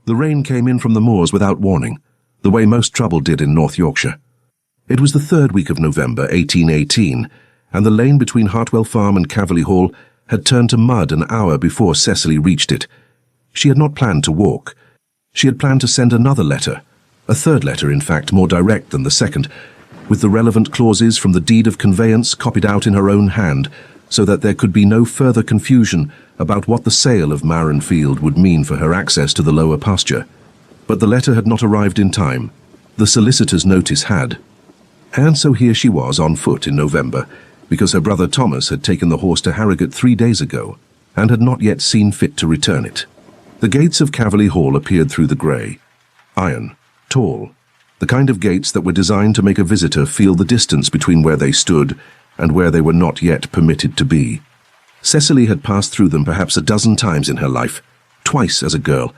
The rain came in from the moors without warning, the way most trouble did in North Yorkshire. It was the 3rd week of November, 1818, and the lane between Hartwell Farm and Caverley Hall had turned to mud an hour before Cecily reached it. She had not planned to walk. She had planned to send another letter, a 3rd letter, in fact, more direct than the 2nd, with the relevant clauses from the deed of conveyance copied out in her own hand, so that there could be no further confusion about what the sale of Marin Field would mean for her access to the lower pasture. But the letter had not arrived in time. The solicitor's notice had. And so here she was on foot in November, because her brother Thomas had taken the horse to Harrogate 3 days ago, and had not yet seen fit to return it. The gates of Caverley Hall appeared through the grey. Iron, tall, the kind of gates that were designed to make a visitor feel the distance between where they stood and where they were not yet permitted to be. Cecily had passed through them perhaps a dozen times in her life, twice as a girl,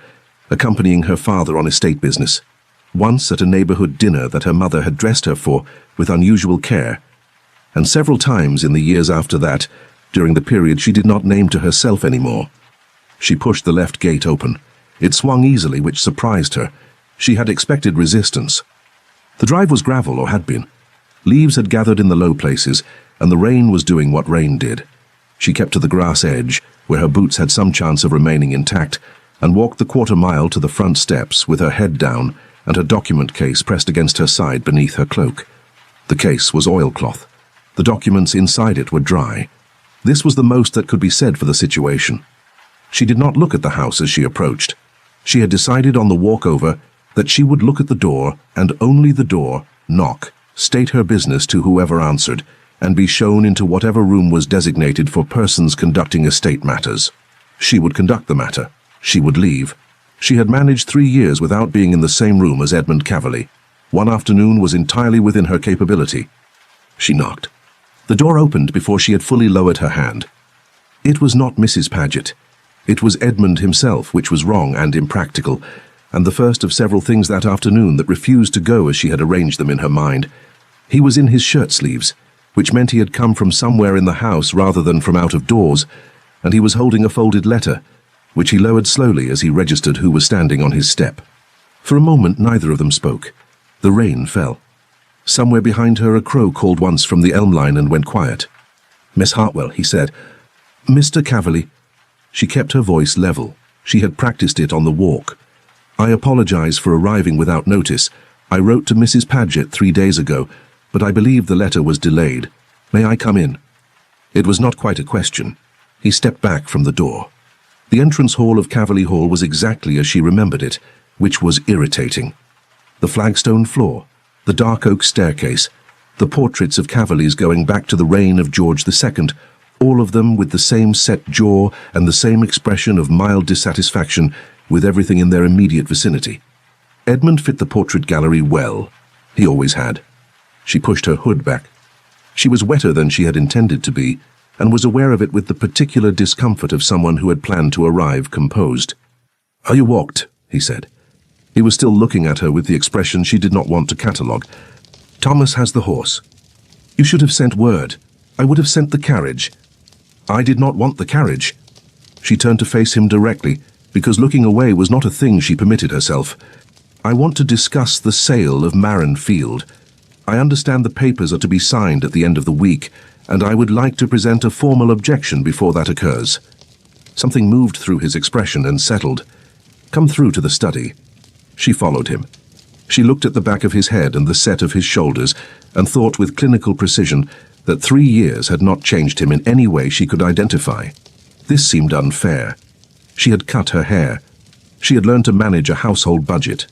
accompanying her father on estate business, once at a neighbourhood dinner that her mother had dressed her for with unusual care, and several times in the years after that, during the period she did not name to herself anymore. She pushed the left gate open. It swung easily, which surprised her. She had expected resistance. The drive was gravel, or had been. Leaves had gathered in the low places, and the rain was doing what rain did. She kept to the grass edge, where her boots had some chance of remaining intact, and walked the 1/4 mile to the front steps with her head down and her document case pressed against her side beneath her cloak. The case was oilcloth. The documents inside it were dry. This was the most that could be said for the situation. She did not look at the house as she approached. She had decided on the walk over that she would look at the door, and only the door, knock, state her business to whoever answered, and be shown into whatever room was designated for persons conducting estate matters. She would conduct the matter. She would leave. She had managed 3 years without being in the same room as Edmund Caverley. One afternoon was entirely within her capability. She knocked. The door opened before she had fully lowered her hand. It was not Mrs. Paget. It was Edmund himself, which was wrong and impractical, and the first of several things that afternoon that refused to go as she had arranged them in her mind. He was in his shirt sleeves, which meant he had come from somewhere in the house rather than from out of doors, and he was holding a folded letter, which he lowered slowly as he registered who was standing on his step. For a moment neither of them spoke. The rain fell. Somewhere behind her a crow called once from the elm line and went quiet. "Miss Hartwell," he said. "Mr. Caverley." She kept her voice level. She had practiced it on the walk. "I apologize for arriving without notice. I wrote to Mrs. Paget 3 days ago, but I believe the letter was delayed. May I come in?" It was not quite a question. He stepped back from the door. The entrance hall of Caverley Hall was exactly as she remembered it, which was irritating. The flagstone floor, the dark oak staircase, the portraits of Caverleys going back to the reign of George II, all of them with the same set jaw and the same expression of mild dissatisfaction with everything in their immediate vicinity. Edmund fit the portrait gallery well. He always had. She pushed her hood back. She was wetter than she had intended to be, and was aware of it with the particular discomfort of someone who had planned to arrive composed. "Are you walked?" he said. He was still looking at her with the expression she did not want to catalogue. "Thomas has the horse." "You should have sent word. I would have sent the carriage." "I did not want the carriage." She turned to face him directly, because looking away was not a thing she permitted herself. "I want to discuss the sale of Marin Field. I understand the papers are to be signed at the end of the week, and I would like to present a formal objection before that occurs." Something moved through his expression and settled. "Come through to the study." She followed him. She looked at the back of his head and the set of his shoulders, and thought with clinical precision that 3 years had not changed him in any way she could identify. This seemed unfair. She had cut her hair. She had learned to manage a household budget.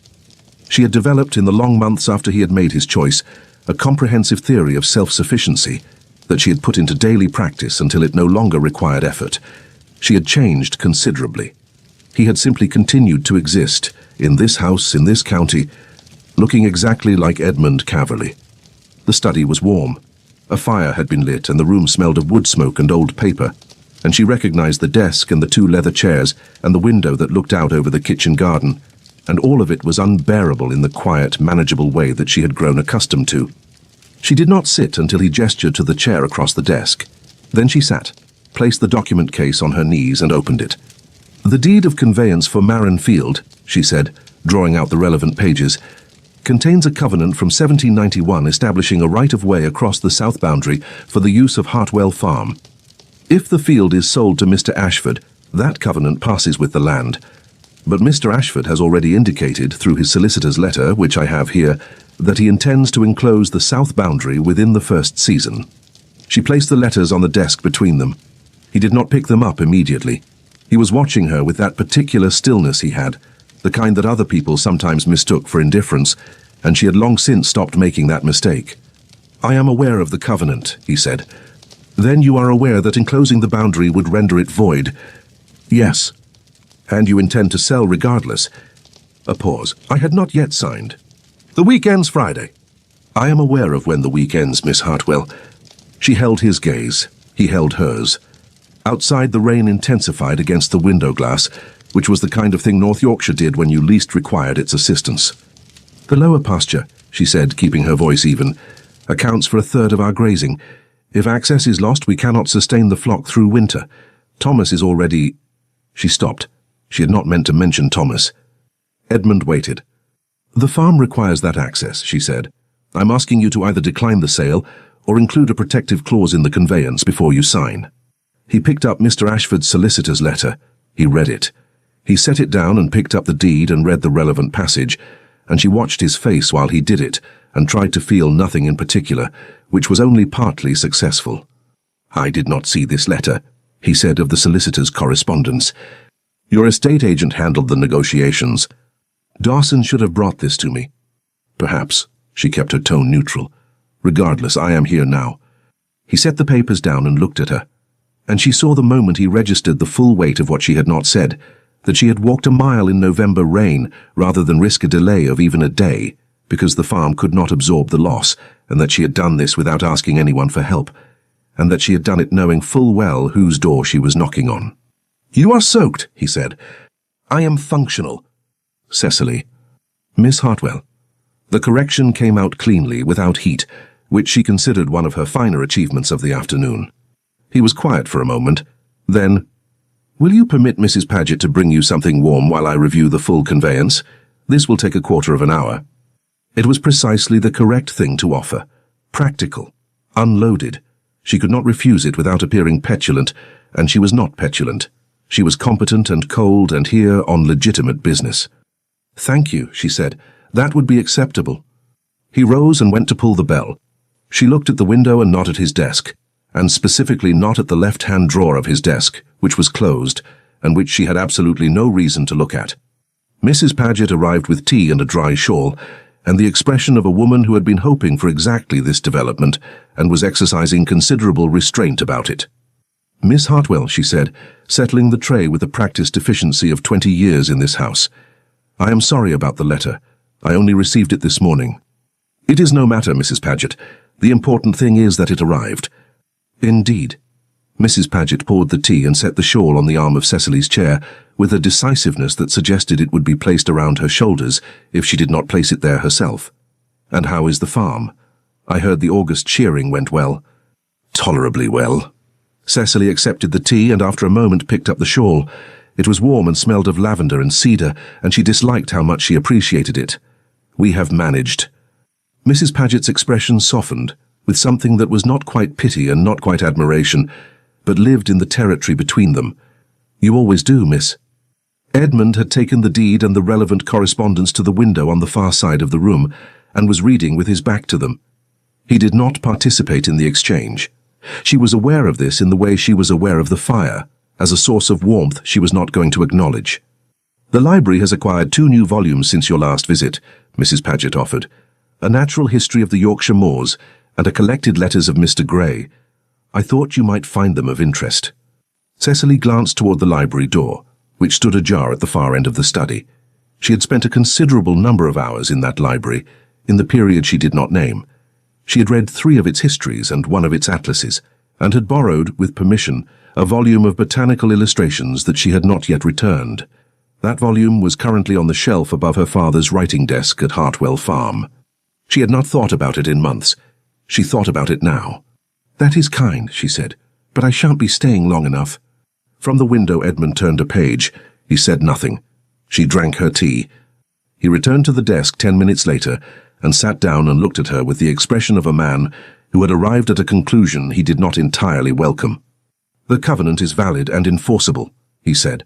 She had developed, in the long months after he had made his choice, a comprehensive theory of self-sufficiency that she had put into daily practice until it no longer required effort. She had changed considerably. He had simply continued to exist, in this house, in this county, looking exactly like Edmund Caverley. The study was warm. A fire had been lit, and the room smelled of wood smoke and old paper, and she recognized the desk and the 2 leather chairs and the window that looked out over the kitchen garden, and all of it was unbearable in the quiet, manageable way that she had grown accustomed to. She did not sit until he gestured to the chair across the desk. Then she sat, placed the document case on her knees and opened it. "The deed of conveyance for Marin Field," she said, drawing out the relevant pages, contains a covenant from 1791 establishing a right-of-way across the south boundary for the use of Hartwell Farm. If the field is sold to Mr. Ashford, that covenant passes with the land. But Mr. Ashford has already indicated, through his solicitor's letter, which I have here, that he intends to enclose the south boundary within the first season. She placed the letters on the desk between them. He did not pick them up immediately. He was watching her with that particular stillness he had, the kind that other people sometimes mistook for indifference, and she had long since stopped making that mistake. "I am aware of the covenant," he said. "Then you are aware that enclosing the boundary would render it void?" "Yes." "And you intend to sell regardless?" A pause. "I had not yet signed." "The week ends Friday." "I am aware of when the week ends, Miss Hartwell." She held his gaze. He held hers. Outside, the rain intensified against the window glass, which was the kind of thing North Yorkshire did when you least required its assistance. "The lower pasture," she said, keeping her voice even, "accounts for a third of our grazing. If access is lost, we cannot sustain the flock through winter. Thomas is already—" She stopped. She had not meant to mention Thomas. Edmund waited. "The farm requires that access," she said. "I'm asking you to either decline the sale or include a protective clause in the conveyance before you sign." He picked up Mr. Ashford's solicitor's letter. He read it. He set it down and picked up the deed and read the relevant passage, and she watched his face while he did it and tried to feel nothing in particular, which was only partly successful. "I did not see this letter," he said of the solicitor's correspondence. "Your estate agent handled the negotiations. Dawson should have brought this to me." "Perhaps." She kept her tone neutral. "Regardless, I am here now." He set the papers down and looked at her, and she saw the moment he registered the full weight of what she had not said, that she had walked a mile in November rain rather than risk a delay of even a day, because the farm could not absorb the loss, and that she had done this without asking anyone for help, and that she had done it knowing full well whose door she was knocking on. "You are soaked," he said. "I am functional." Cecily. "Miss Hartwell." The correction came out cleanly, without heat, which she considered one of her finer achievements of the afternoon. He was quiet for a moment. Then, "Will you permit Mrs. Paget to bring you something warm while I review the full conveyance? This will take a quarter of an hour." It was precisely the correct thing to offer. Practical. Unloaded. She could not refuse it without appearing petulant, and she was not petulant. She was competent and cold and here on legitimate business. "Thank you," she said. "That would be acceptable." He rose and went to pull the bell. She looked at the window and not at his desk, and specifically not at the left-hand drawer of his desk, which was closed, and which she had absolutely no reason to look at. Mrs. Paget arrived with tea and a dry shawl, and the expression of a woman who had been hoping for exactly this development and was exercising considerable restraint about it. "Miss Hartwell," she said, settling the tray with the practiced efficiency of 20 years in this house. "I am sorry about the letter. I only received it this morning." "It is no matter, Mrs. Paget. The important thing is that it arrived." "Indeed." Mrs. Paget poured the tea and set the shawl on the arm of Cecily's chair with a decisiveness that suggested it would be placed around her shoulders if she did not place it there herself. "And how is the farm? I heard the August shearing went well." "Tolerably well." Cecily accepted the tea and after a moment picked up the shawl. It was warm and smelled of lavender and cedar, and she disliked how much she appreciated it. "We have managed." Mrs. Paget's expression softened, with something that was not quite pity and not quite admiration, but lived in the territory between them. "You always do, miss." Edmund had taken the deed and the relevant correspondence to the window on the far side of the room, and was reading with his back to them. He did not participate in the exchange. She was aware of this in the way she was aware of the fire, as a source of warmth she was not going to acknowledge. "The library has acquired 2 new volumes since your last visit," Mrs. Paget offered. "A natural history of the Yorkshire moors, and a collected letters of Mr. Gray. I thought you might find them of interest." Cecily glanced toward the library door, which stood ajar at the far end of the study. She had spent a considerable number of hours in that library, in the period she did not name. She had read 3 of its histories and 1 of its atlases, and had borrowed, with permission, a volume of botanical illustrations that she had not yet returned. That volume was currently on the shelf above her father's writing desk at Hartwell Farm. She had not thought about it in months. She thought about it now. "That is kind," she said, "but I shan't be staying long enough." From the window Edmund turned a page. He said nothing. She drank her tea. He returned to the desk 10 minutes later and sat down and looked at her with the expression of a man who had arrived at a conclusion he did not entirely welcome. "The covenant is valid and enforceable," he said.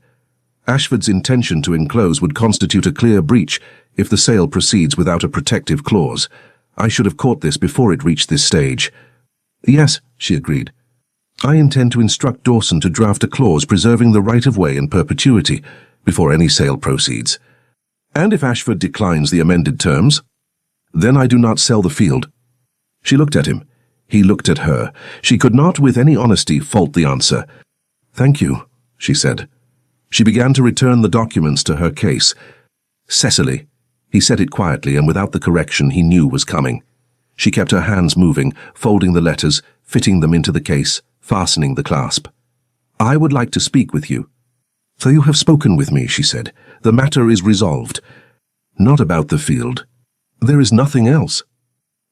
"Ashford's intention to enclose would constitute a clear breach if the sale proceeds without a protective clause. I should have caught this before it reached this stage." "Yes," she agreed. "I intend to instruct Dawson to draft a clause preserving the right-of-way in perpetuity before any sale proceeds. And if Ashford declines the amended terms, then I do not sell the field." She looked at him. He looked at her. She could not, with any honesty, fault the answer. "Thank you," she said. She began to return the documents to her case. "Cecily," he said it quietly and without the correction he knew was coming. She kept her hands moving, folding the letters, fitting them into the case, fastening the clasp. "I would like to speak with you." "So you have spoken with me," she said. "The matter is resolved." "Not about the field. There is nothing else."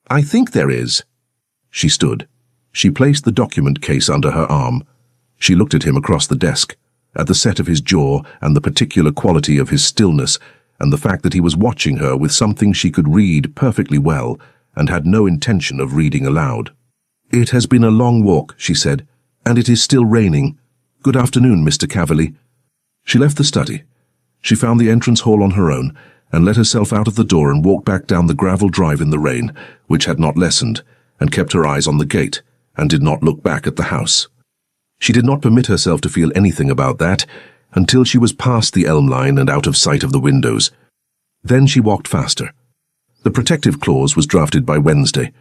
"I think there is." She stood. She placed the document case under her arm. She looked at him across the desk, at the set of his jaw and the particular quality of his stillness, and the fact that he was watching her with something she could read perfectly well and had no intention of reading aloud. "It has been a long walk," she said, "and it is still raining. Good afternoon, Mr. Caverley." She left the study. She found the entrance hall on her own and let herself out of the door and walked back down the gravel drive in the rain, which had not lessened, and kept her eyes on the gate and did not look back at the house. She did not permit herself to feel anything about that until she was past the elm line and out of sight of the windows. Then she walked faster. The protective clause was drafted by Wednesday.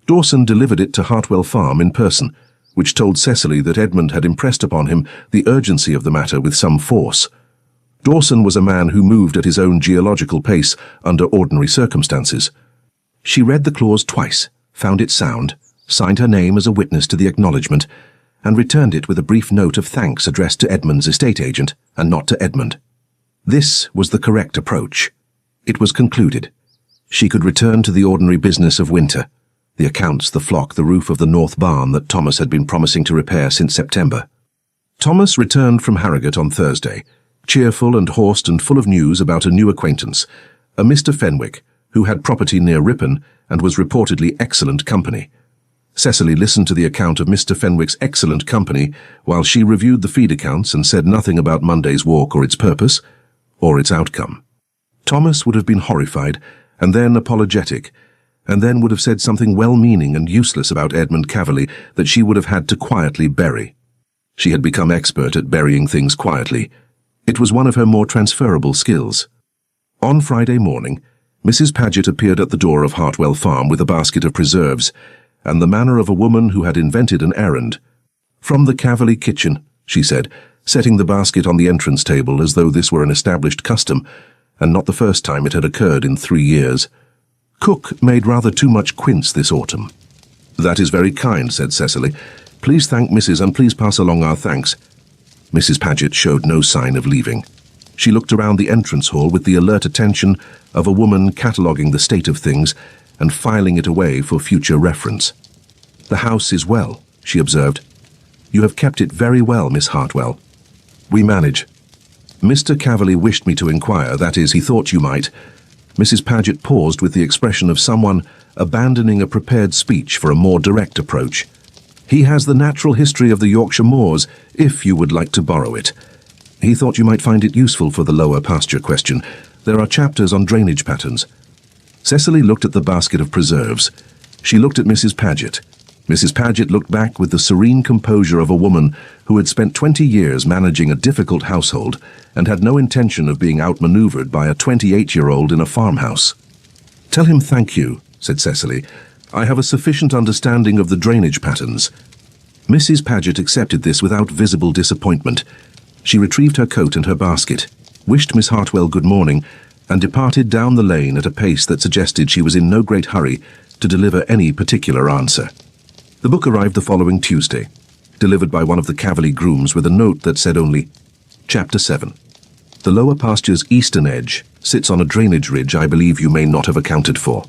Dawson delivered it to Hartwell Farm in person, which told Cecily that Edmund had impressed upon him the urgency of the matter with some force. Dawson was a man who moved at his own geological pace under ordinary circumstances. She read the clause twice, found it sound, signed her name as a witness to the acknowledgement, and returned it with a brief note of thanks addressed to Edmund's estate agent and not to Edmund. This was the correct approach. It was concluded. She could return to the ordinary business of winter, the accounts, the flock, the roof of the north barn that Thomas had been promising to repair since September. Thomas returned from Harrogate on Thursday, cheerful and horsed and full of news about a new acquaintance, a Mr. Fenwick, who had property near Ripon and was reportedly excellent company. Cecily listened to the account of Mr. Fenwick's excellent company while she reviewed the feed accounts and said nothing about Monday's walk or its purpose, or its outcome. Thomas would have been horrified, and then apologetic, and then would have said something well-meaning and useless about Edmund Caverley that she would have had to quietly bury. She had become expert at burying things quietly. It was one of her more transferable skills. On Friday morning, Mrs. Paget appeared at the door of Hartwell Farm with a basket of preserves, and the manner of a woman who had invented an errand. "From the Caverley kitchen," she said, setting the basket on the entrance table as though this were an established custom, and not the first time it had occurred in 3 years. "Cook made rather too much quince this autumn." "That is very kind," said Cecily. "Please thank Mrs. and please pass along our thanks." Mrs. Paget showed no sign of leaving. She looked around the entrance hall with the alert attention of a woman cataloguing the state of things and filing it away for future reference. "The house is well," she observed. "You have kept it very well, Miss Hartwell." "We manage." "Mr. Caverley wished me to inquire, that is, he thought you might." Mrs. Paget paused with the expression of someone abandoning a prepared speech for a more direct approach. "He has the natural history of the Yorkshire moors, if you would like to borrow it. He thought you might find it useful for the lower pasture question. There are chapters on drainage patterns." Cecily looked at the basket of preserves. She looked at Mrs. Paget. Mrs. Paget looked back with the serene composure of a woman who had spent 20 years managing a difficult household and had no intention of being outmaneuvered by a 28-year-old in a farmhouse. "Tell him thank you," said Cecily. "I have a sufficient understanding of the drainage patterns." Mrs. Paget accepted this without visible disappointment. She retrieved her coat and her basket, wished Miss Hartwell good morning, and departed down the lane at a pace that suggested she was in no great hurry to deliver any particular answer. The book arrived the following Tuesday, delivered by one of the Caverley grooms with a note that said only, Chapter 7. The lower pasture's eastern edge sits on a drainage ridge I believe you may not have accounted for.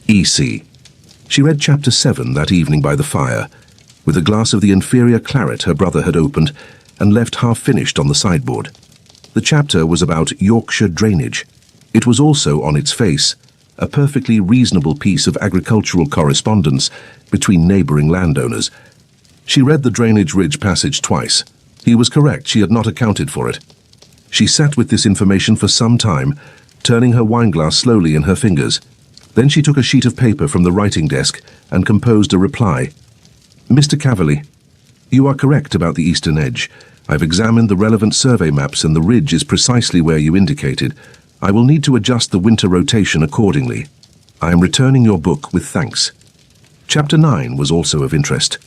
E.C. She read Chapter 7 that evening by the fire, with a glass of the inferior claret her brother had opened and left half-finished on the sideboard. The chapter was about Yorkshire drainage. It was also, on its face, a perfectly reasonable piece of agricultural correspondence between neighbouring landowners. She read the drainage ridge passage twice. He was correct, she had not accounted for it. She sat with this information for some time, turning her wineglass slowly in her fingers. Then she took a sheet of paper from the writing desk and composed a reply. Mr. Caverley, you are correct about the eastern edge. I've examined the relevant survey maps and the ridge is precisely where you indicated. I will need to adjust the winter rotation accordingly. I am returning your book with thanks. Chapter 9 was also of interest.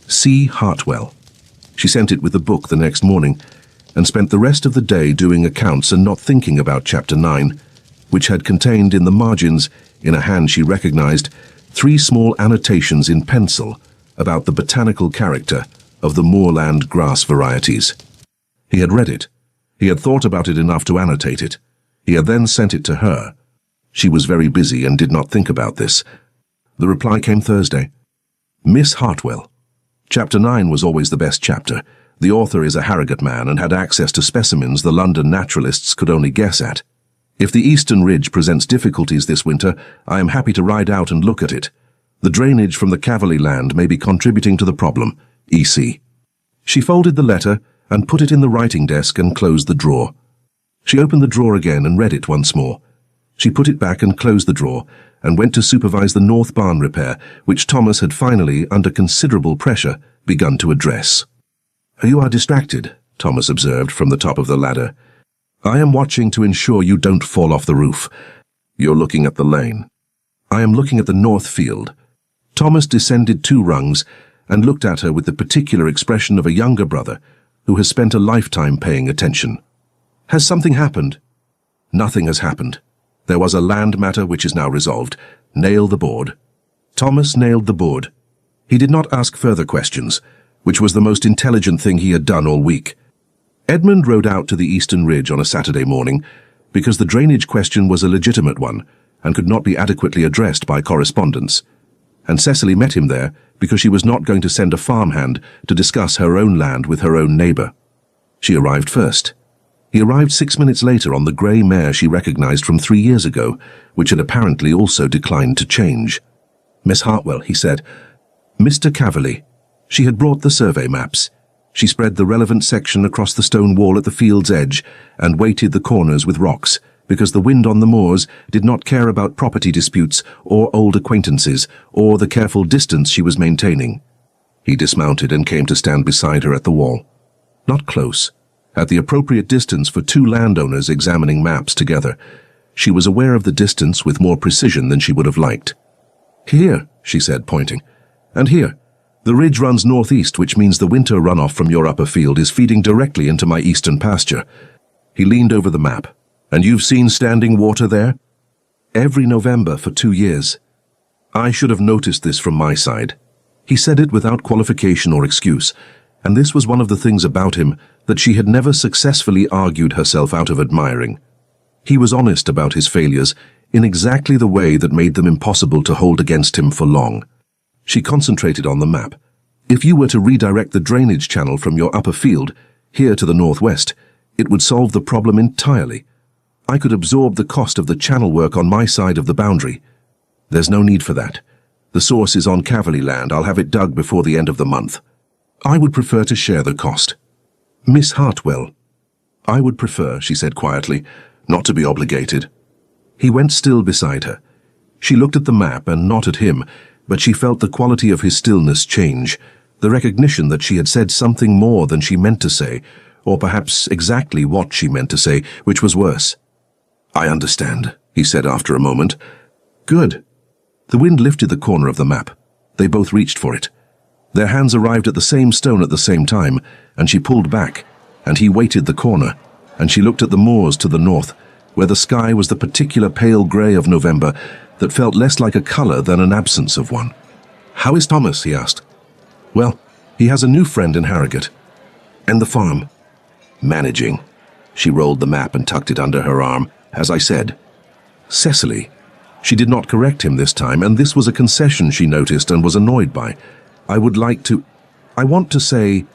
C. Hartwell. She sent it with the book the next morning and spent the rest of the day doing accounts and not thinking about Chapter 9, which had contained in the margins, in a hand she recognized, 3 small annotations in pencil about the botanical character of the moorland grass varieties. He had read it. He had thought about it enough to annotate it. He had then sent it to her. She was very busy and did not think about this. The reply came Thursday. Miss Hartwell. Chapter 9 was always the best chapter. The author is a Harrogate man and had access to specimens the London naturalists could only guess at. If the eastern ridge presents difficulties this winter, I am happy to ride out and look at it. The drainage from the Caverley land may be contributing to the problem. E.C. She folded the letter and put it in the writing desk and closed the drawer. She opened the drawer again and read it once more. She put it back and closed the drawer and went to supervise the north barn repair, which Thomas had finally, under considerable pressure, begun to address. You are distracted, Thomas observed from the top of the ladder. I am watching to ensure you don't fall off the roof. You're looking at the lane. I am looking at the north field. Thomas descended 2 rungs and looked at her with the particular expression of a younger brother who has spent a lifetime paying attention. Has something happened? Nothing has happened. There was a land matter which is now resolved. Nail the board. Thomas nailed the board. He did not ask further questions, which was the most intelligent thing he had done all week. Edmund rode out to the eastern ridge on a Saturday morning because the drainage question was a legitimate one and could not be adequately addressed by correspondence. And Cecily met him there because she was not going to send a farmhand to discuss her own land with her own neighbour. She arrived first. He arrived 6 minutes later on the grey mare she recognized from 3 years ago, which had apparently also declined to change. Miss Hartwell, he said. Mr. Caverley. She had brought the survey maps. She spread the relevant section across the stone wall at the field's edge and weighted the corners with rocks, because the wind on the moors did not care about property disputes or old acquaintances or the careful distance she was maintaining. He dismounted and came to stand beside her at the wall. Not close. At the appropriate distance for 2 landowners examining maps together. She was aware of the distance with more precision than she would have liked. Here, she said, pointing. And here. The ridge runs northeast, which means the winter runoff from your upper field is feeding directly into my eastern pasture. He leaned over the map. And you've seen standing water there? Every November for 2 years. I should have noticed this from my side. He said it without qualification or excuse, and this was one of the things about him that she had never successfully argued herself out of admiring. He was honest about his failures in exactly the way that made them impossible to hold against him for long. She concentrated on the map. If you were to redirect the drainage channel from your upper field, here to the northwest, it would solve the problem entirely. I could absorb the cost of the channel work on my side of the boundary. There's no need for that. The source is on Caverley land. I'll have it dug before the end of the month. I would prefer to share the cost. Miss Hartwell. I would prefer, she said quietly, not to be obligated. He went still beside her. She looked at the map and not at him, but she felt the quality of his stillness change, the recognition that she had said something more than she meant to say, or perhaps exactly what she meant to say, which was worse. I understand, he said after a moment. Good. The wind lifted the corner of the map. They both reached for it. Their hands arrived at the same stone at the same time, and she pulled back, and he weighted the corner, and she looked at the moors to the north, where the sky was the particular pale grey of November that felt less like a colour than an absence of one. How is Thomas? He asked. Well, he has a new friend in Harrogate. And the farm? Managing. She rolled the map and tucked it under her arm. As I said, Cecily. She did not correct him this time, and this was a concession she noticed and was annoyed by. I want to say,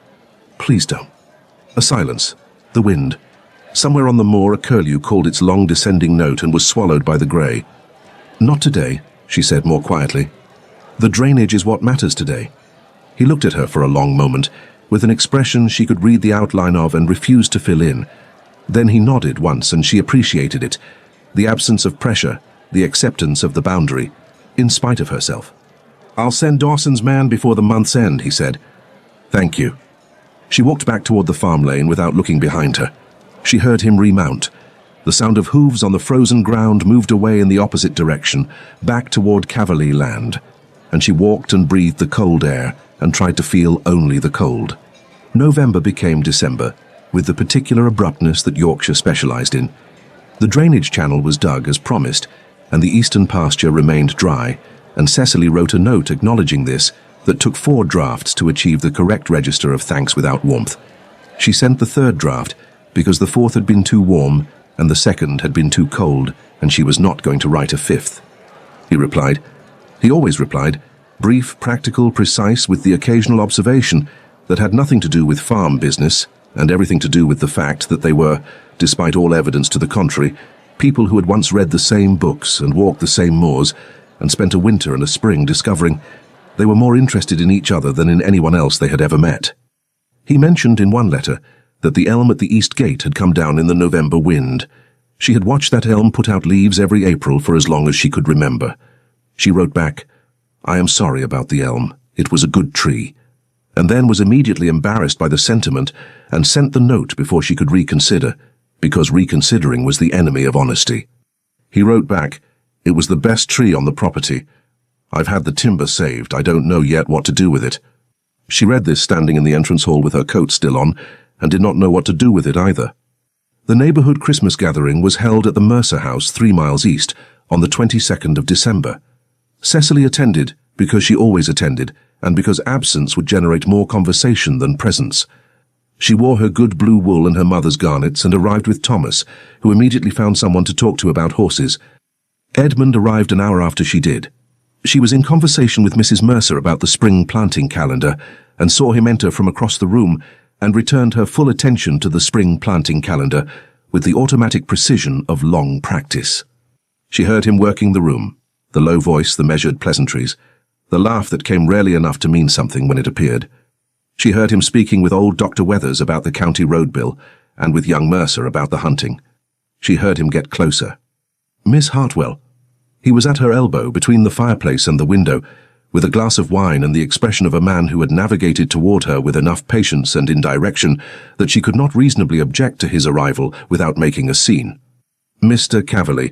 please don't. A silence. The wind. Somewhere on the moor, a curlew called its long descending note and was swallowed by the grey. "Not today," she said more quietly. "The drainage is what matters today." He looked at her for a long moment, with an expression she could read the outline of and refused to fill in. Then he nodded once, and she appreciated it. The absence of pressure, the acceptance of the boundary, in spite of herself. "I'll send Dawson's man before the month's end," he said. "Thank you." She walked back toward the farm lane without looking behind her. She heard him remount. The sound of hooves on the frozen ground moved away in the opposite direction, back toward Cavalier land, and she walked and breathed the cold air and tried to feel only the cold. November became December, with the particular abruptness that Yorkshire specialized in. The drainage channel was dug as promised, and the eastern pasture remained dry, and Cecily wrote a note acknowledging this that took 4 drafts to achieve the correct register of thanks without warmth. She sent the 3rd draft because the 4th had been too warm and the 2nd had been too cold, and she was not going to write a 5th. He replied. He always replied, brief, practical, precise, with the occasional observation that had nothing to do with farm business and everything to do with the fact that they were, despite all evidence to the contrary, people who had once read the same books and walked the same moors and spent a winter and a spring discovering they were more interested in each other than in anyone else they had ever met. He mentioned in one letter that the elm at the east gate had come down in the November wind. She had watched that elm put out leaves every April for as long as she could remember. She wrote back, "I am sorry about the elm. It was a good tree," and then was immediately embarrassed by the sentiment and sent the note before she could reconsider, because reconsidering was the enemy of honesty. He wrote back, "It was the best tree on the property. I've had the timber saved. I don't know yet what to do with it." She read this standing in the entrance hall with her coat still on, and did not know what to do with it either. The neighborhood Christmas gathering was held at the Mercer House 3 miles east on the 22nd of December. Cecily attended because she always attended, and because absence would generate more conversation than presence. She wore her good blue wool and her mother's garnets and arrived with Thomas, who immediately found someone to talk to about horses. Edmund arrived an hour after she did. She was in conversation with Mrs. Mercer about the spring planting calendar and saw him enter from across the room and returned her full attention to the spring planting calendar with the automatic precision of long practice. She heard him working the room, the low voice, the measured pleasantries, the laugh that came rarely enough to mean something when it appeared. She heard him speaking with old Dr. Weathers about the county road bill and with young Mercer about the hunting. She heard him get closer. Miss Hartwell. He was at her elbow between the fireplace and the window, with a glass of wine and the expression of a man who had navigated toward her with enough patience and indirection that she could not reasonably object to his arrival without making a scene. "Mr. Cavalier."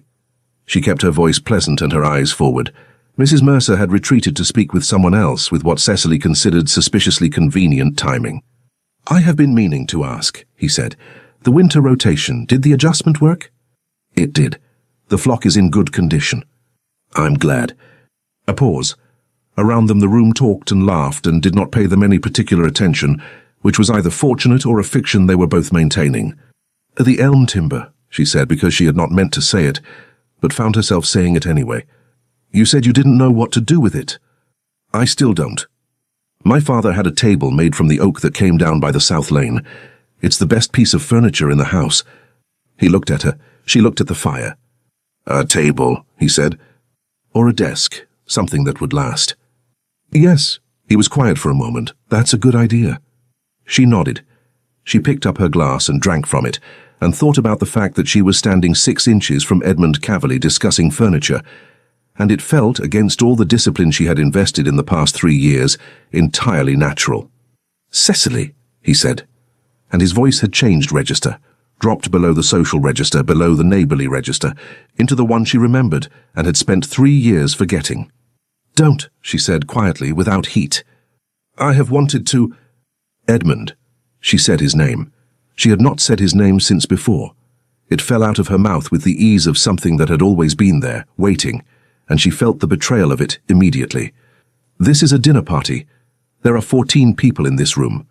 She kept her voice pleasant and her eyes forward. Mrs. Mercer had retreated to speak with someone else with what Cecily considered suspiciously convenient timing. "I have been meaning to ask," he said. "The winter rotation, did the adjustment work?" "It did. The flock is in good condition." "I'm glad." A pause. Around them the room talked and laughed and did not pay them any particular attention, which was either fortunate or a fiction they were both maintaining. "The elm timber," she said, because she had not meant to say it, but found herself saying it anyway. "You said you didn't know what to do with it." "I still don't. My father had a table made from the oak that came down by the south lane. It's the best piece of furniture in the house." He looked at her. She looked at the fire. "A table," he said. "Or a desk, something that would last." "Yes." He was quiet for a moment. "That's a good idea." She nodded. She picked up her glass and drank from it, and thought about the fact that she was standing 6 inches from Edmund Cavalier discussing furniture, and it felt, against all the discipline she had invested in the past 3 years, entirely natural. "Cecily," he said, and his voice had changed register, dropped below the social register, below the neighborly register, into the one she remembered and had spent 3 years forgetting. "Don't," she said quietly, without heat. "I have wanted to—" "Edmund." She said his name. She had not said his name since before. It fell out of her mouth with the ease of something that had always been there, waiting, and she felt the betrayal of it immediately. "This is a dinner party. There are 14 people in this room."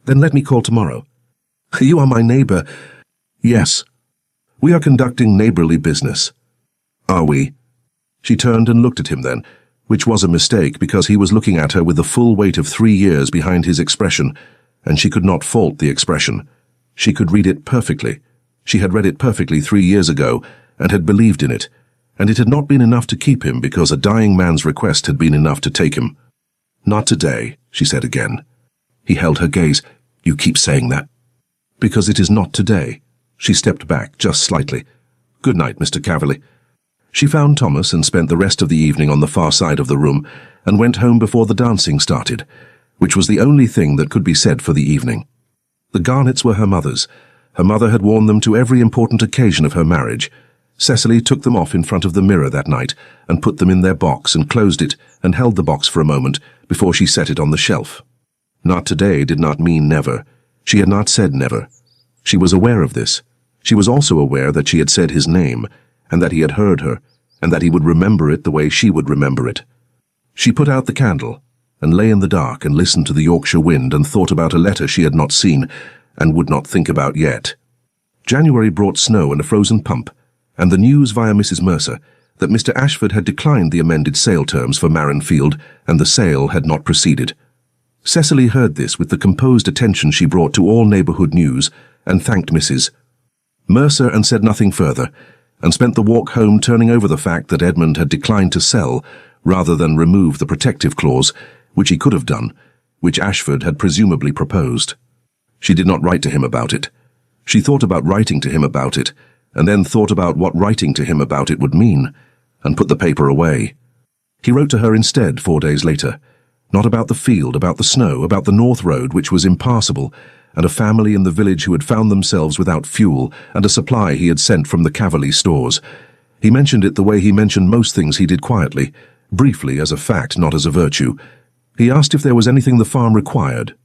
"Then let me call tomorrow." "You are my neighbor." "Yes. We are conducting neighborly business." "Are we?" She turned and looked at him then, which was a mistake because he was looking at her with the full weight of 3 years behind his expression, and she could not fault the expression. She could read it perfectly. She had read it perfectly 3 years ago and had believed in it, and it had not been enough to keep him because a dying man's request had been enough to take him. "Not today," she said again. He held her gaze. "You keep saying that." "Because it is not today." She stepped back just slightly. "Good night, Mr. Caverley." She found Thomas and spent the rest of the evening on the far side of the room and went home before the dancing started, which was the only thing that could be said for the evening. The garnets were her mother's. Her mother had worn them to every important occasion of her marriage. Cecily took them off in front of the mirror that night and put them in their box and closed it and held the box for a moment before she set it on the shelf. Not today did not mean never. She had not said never. She was aware of this. She was also aware that she had said his name, and that he had heard her, and that he would remember it the way she would remember it. She put out the candle, and lay in the dark and listened to the Yorkshire wind and thought about a letter she had not seen, and would not think about yet. January brought snow and a frozen pump, and the news via Mrs. Mercer that Mr. Ashford had declined the amended sale terms for Marin Field, and the sale had not proceeded. Cecily heard this with the composed attention she brought to all neighbourhood news, and thanked Mrs. Mercer and said nothing further, and spent the walk home turning over the fact that Edmund had declined to sell rather than remove the protective clause, which he could have done, which Ashford had presumably proposed. She did not write to him about it. She thought about writing to him about it, and then thought about what writing to him about it would mean, and put the paper away. He wrote to her instead 4 days later, not about the field, about the snow, about the North Road, which was impassable, and a family in the village who had found themselves without fuel, and a supply he had sent from the Caverley stores. He mentioned it the way he mentioned most things he did quietly, briefly as a fact, not as a virtue. He asked if there was anything the farm required.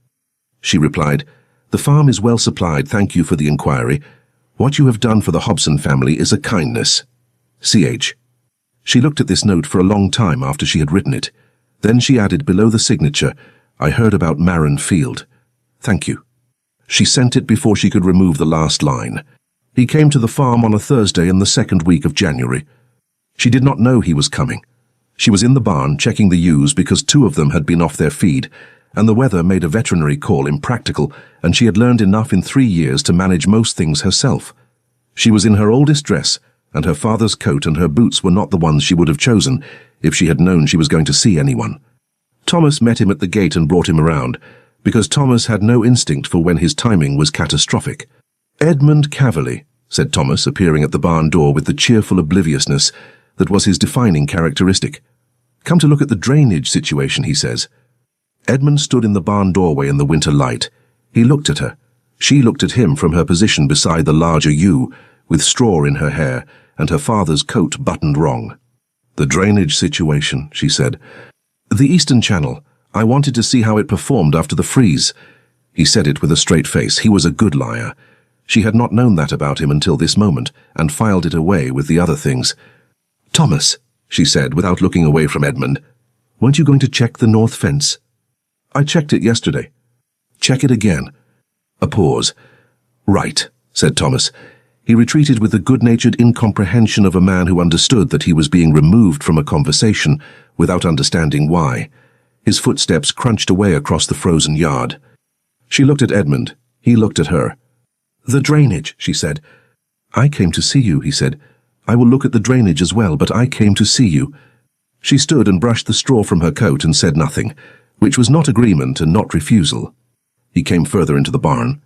She replied, "The farm is well supplied, thank you for the inquiry. What you have done for the Hobson family is a kindness. C.H." She looked at this note for a long time after she had written it. Then she added below the signature, "I heard about Marin Field. Thank you." She sent it before she could remove the last line. He came to the farm on a Thursday in the second week of January. She did not know he was coming. She was in the barn checking the ewes because 2 of them had been off their feed, and the weather made a veterinary call impractical, and she had learned enough in 3 years to manage most things herself. She was in her oldest dress, and her father's coat and her boots were not the ones she would have chosen if she had known she was going to see anyone. Thomas met him at the gate and brought him around, because Thomas had no instinct for when his timing was catastrophic. "Edmund Caverley," said Thomas, appearing at the barn door with the cheerful obliviousness that was his defining characteristic. "Come to look at the drainage situation," he says. Edmund stood in the barn doorway in the winter light. He looked at her. She looked at him from her position beside the larger ewe, with straw in her hair and her father's coat buttoned wrong. "The drainage situation," she said. "The Eastern Channel. I wanted to see how it performed after the freeze." He said it with a straight face. He was a good liar. She had not known that about him until this moment, and filed it away with the other things. "Thomas," she said, without looking away from Edmund, "weren't you going to check the north fence?" "I checked it yesterday." "Check it again." A pause. "Right," said Thomas. He retreated with the good-natured incomprehension of a man who understood that he was being removed from a conversation without understanding why. His footsteps crunched away across the frozen yard. She looked at Edmund. He looked at her. "The drainage," she said. "I came to see you," he said. "I will look at the drainage as well, but I came to see you." She stood and brushed the straw from her coat and said nothing, which was not agreement and not refusal. He came further into the barn.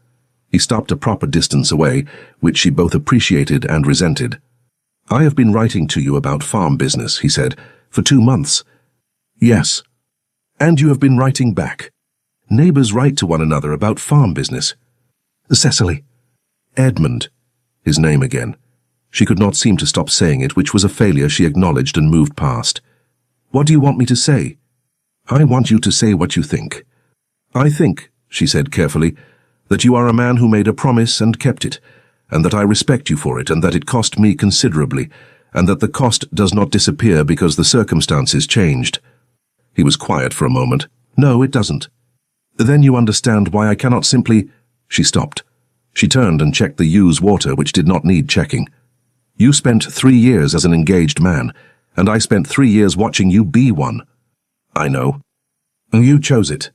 He stopped a proper distance away, which she both appreciated and resented. "I have been writing to you about farm business," he said, "for 2 months." "Yes." "And you have been writing back. Neighbours write to one another about farm business." "Cecily." "Edmund." His name again. She could not seem to stop saying it, which was a failure she acknowledged and moved past. "What do you want me to say?" "I want you to say what you think." "I think," she said carefully, "that you are a man who made a promise and kept it, and that I respect you for it, and that it cost me considerably, and that the cost does not disappear because the circumstances changed." He was quiet for a moment. "No, it doesn't." "Then you understand why I cannot simply—" She stopped. She turned and checked the ewe's water, which did not need checking. "You spent 3 years as an engaged man, and I spent 3 years watching you be one." "I know." "You chose it."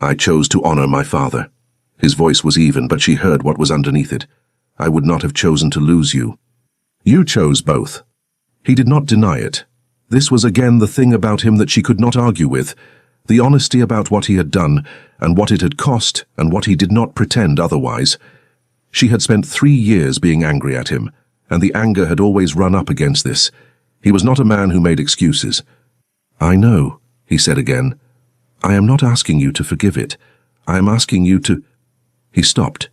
"I chose to honor my father." His voice was even, but she heard what was underneath it. I would not have chosen to lose you. You chose both. He did not deny it. This was again the thing about him that she could not argue with, the honesty about what he had done, and what it had cost, and what he did not pretend otherwise. She had spent 3 years being angry at him, and the anger had always run up against this. He was not a man who made excuses. I know, he said again. I am not asking you to forgive it. I am asking you to... He stopped.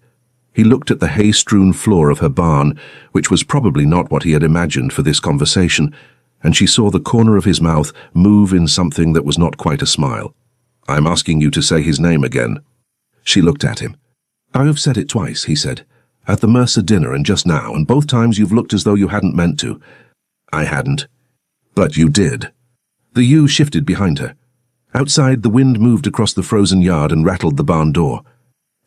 He looked at the hay-strewn floor of her barn, which was probably not what he had imagined for this conversation, and she saw the corner of his mouth move in something that was not quite a smile. I am asking you to say his name again. She looked at him. I have said it twice, he said. At the Mercer dinner and just now, and both times you've looked as though you hadn't meant to. I hadn't. But you did. The ewe shifted behind her. Outside, the wind moved across the frozen yard and rattled the barn door.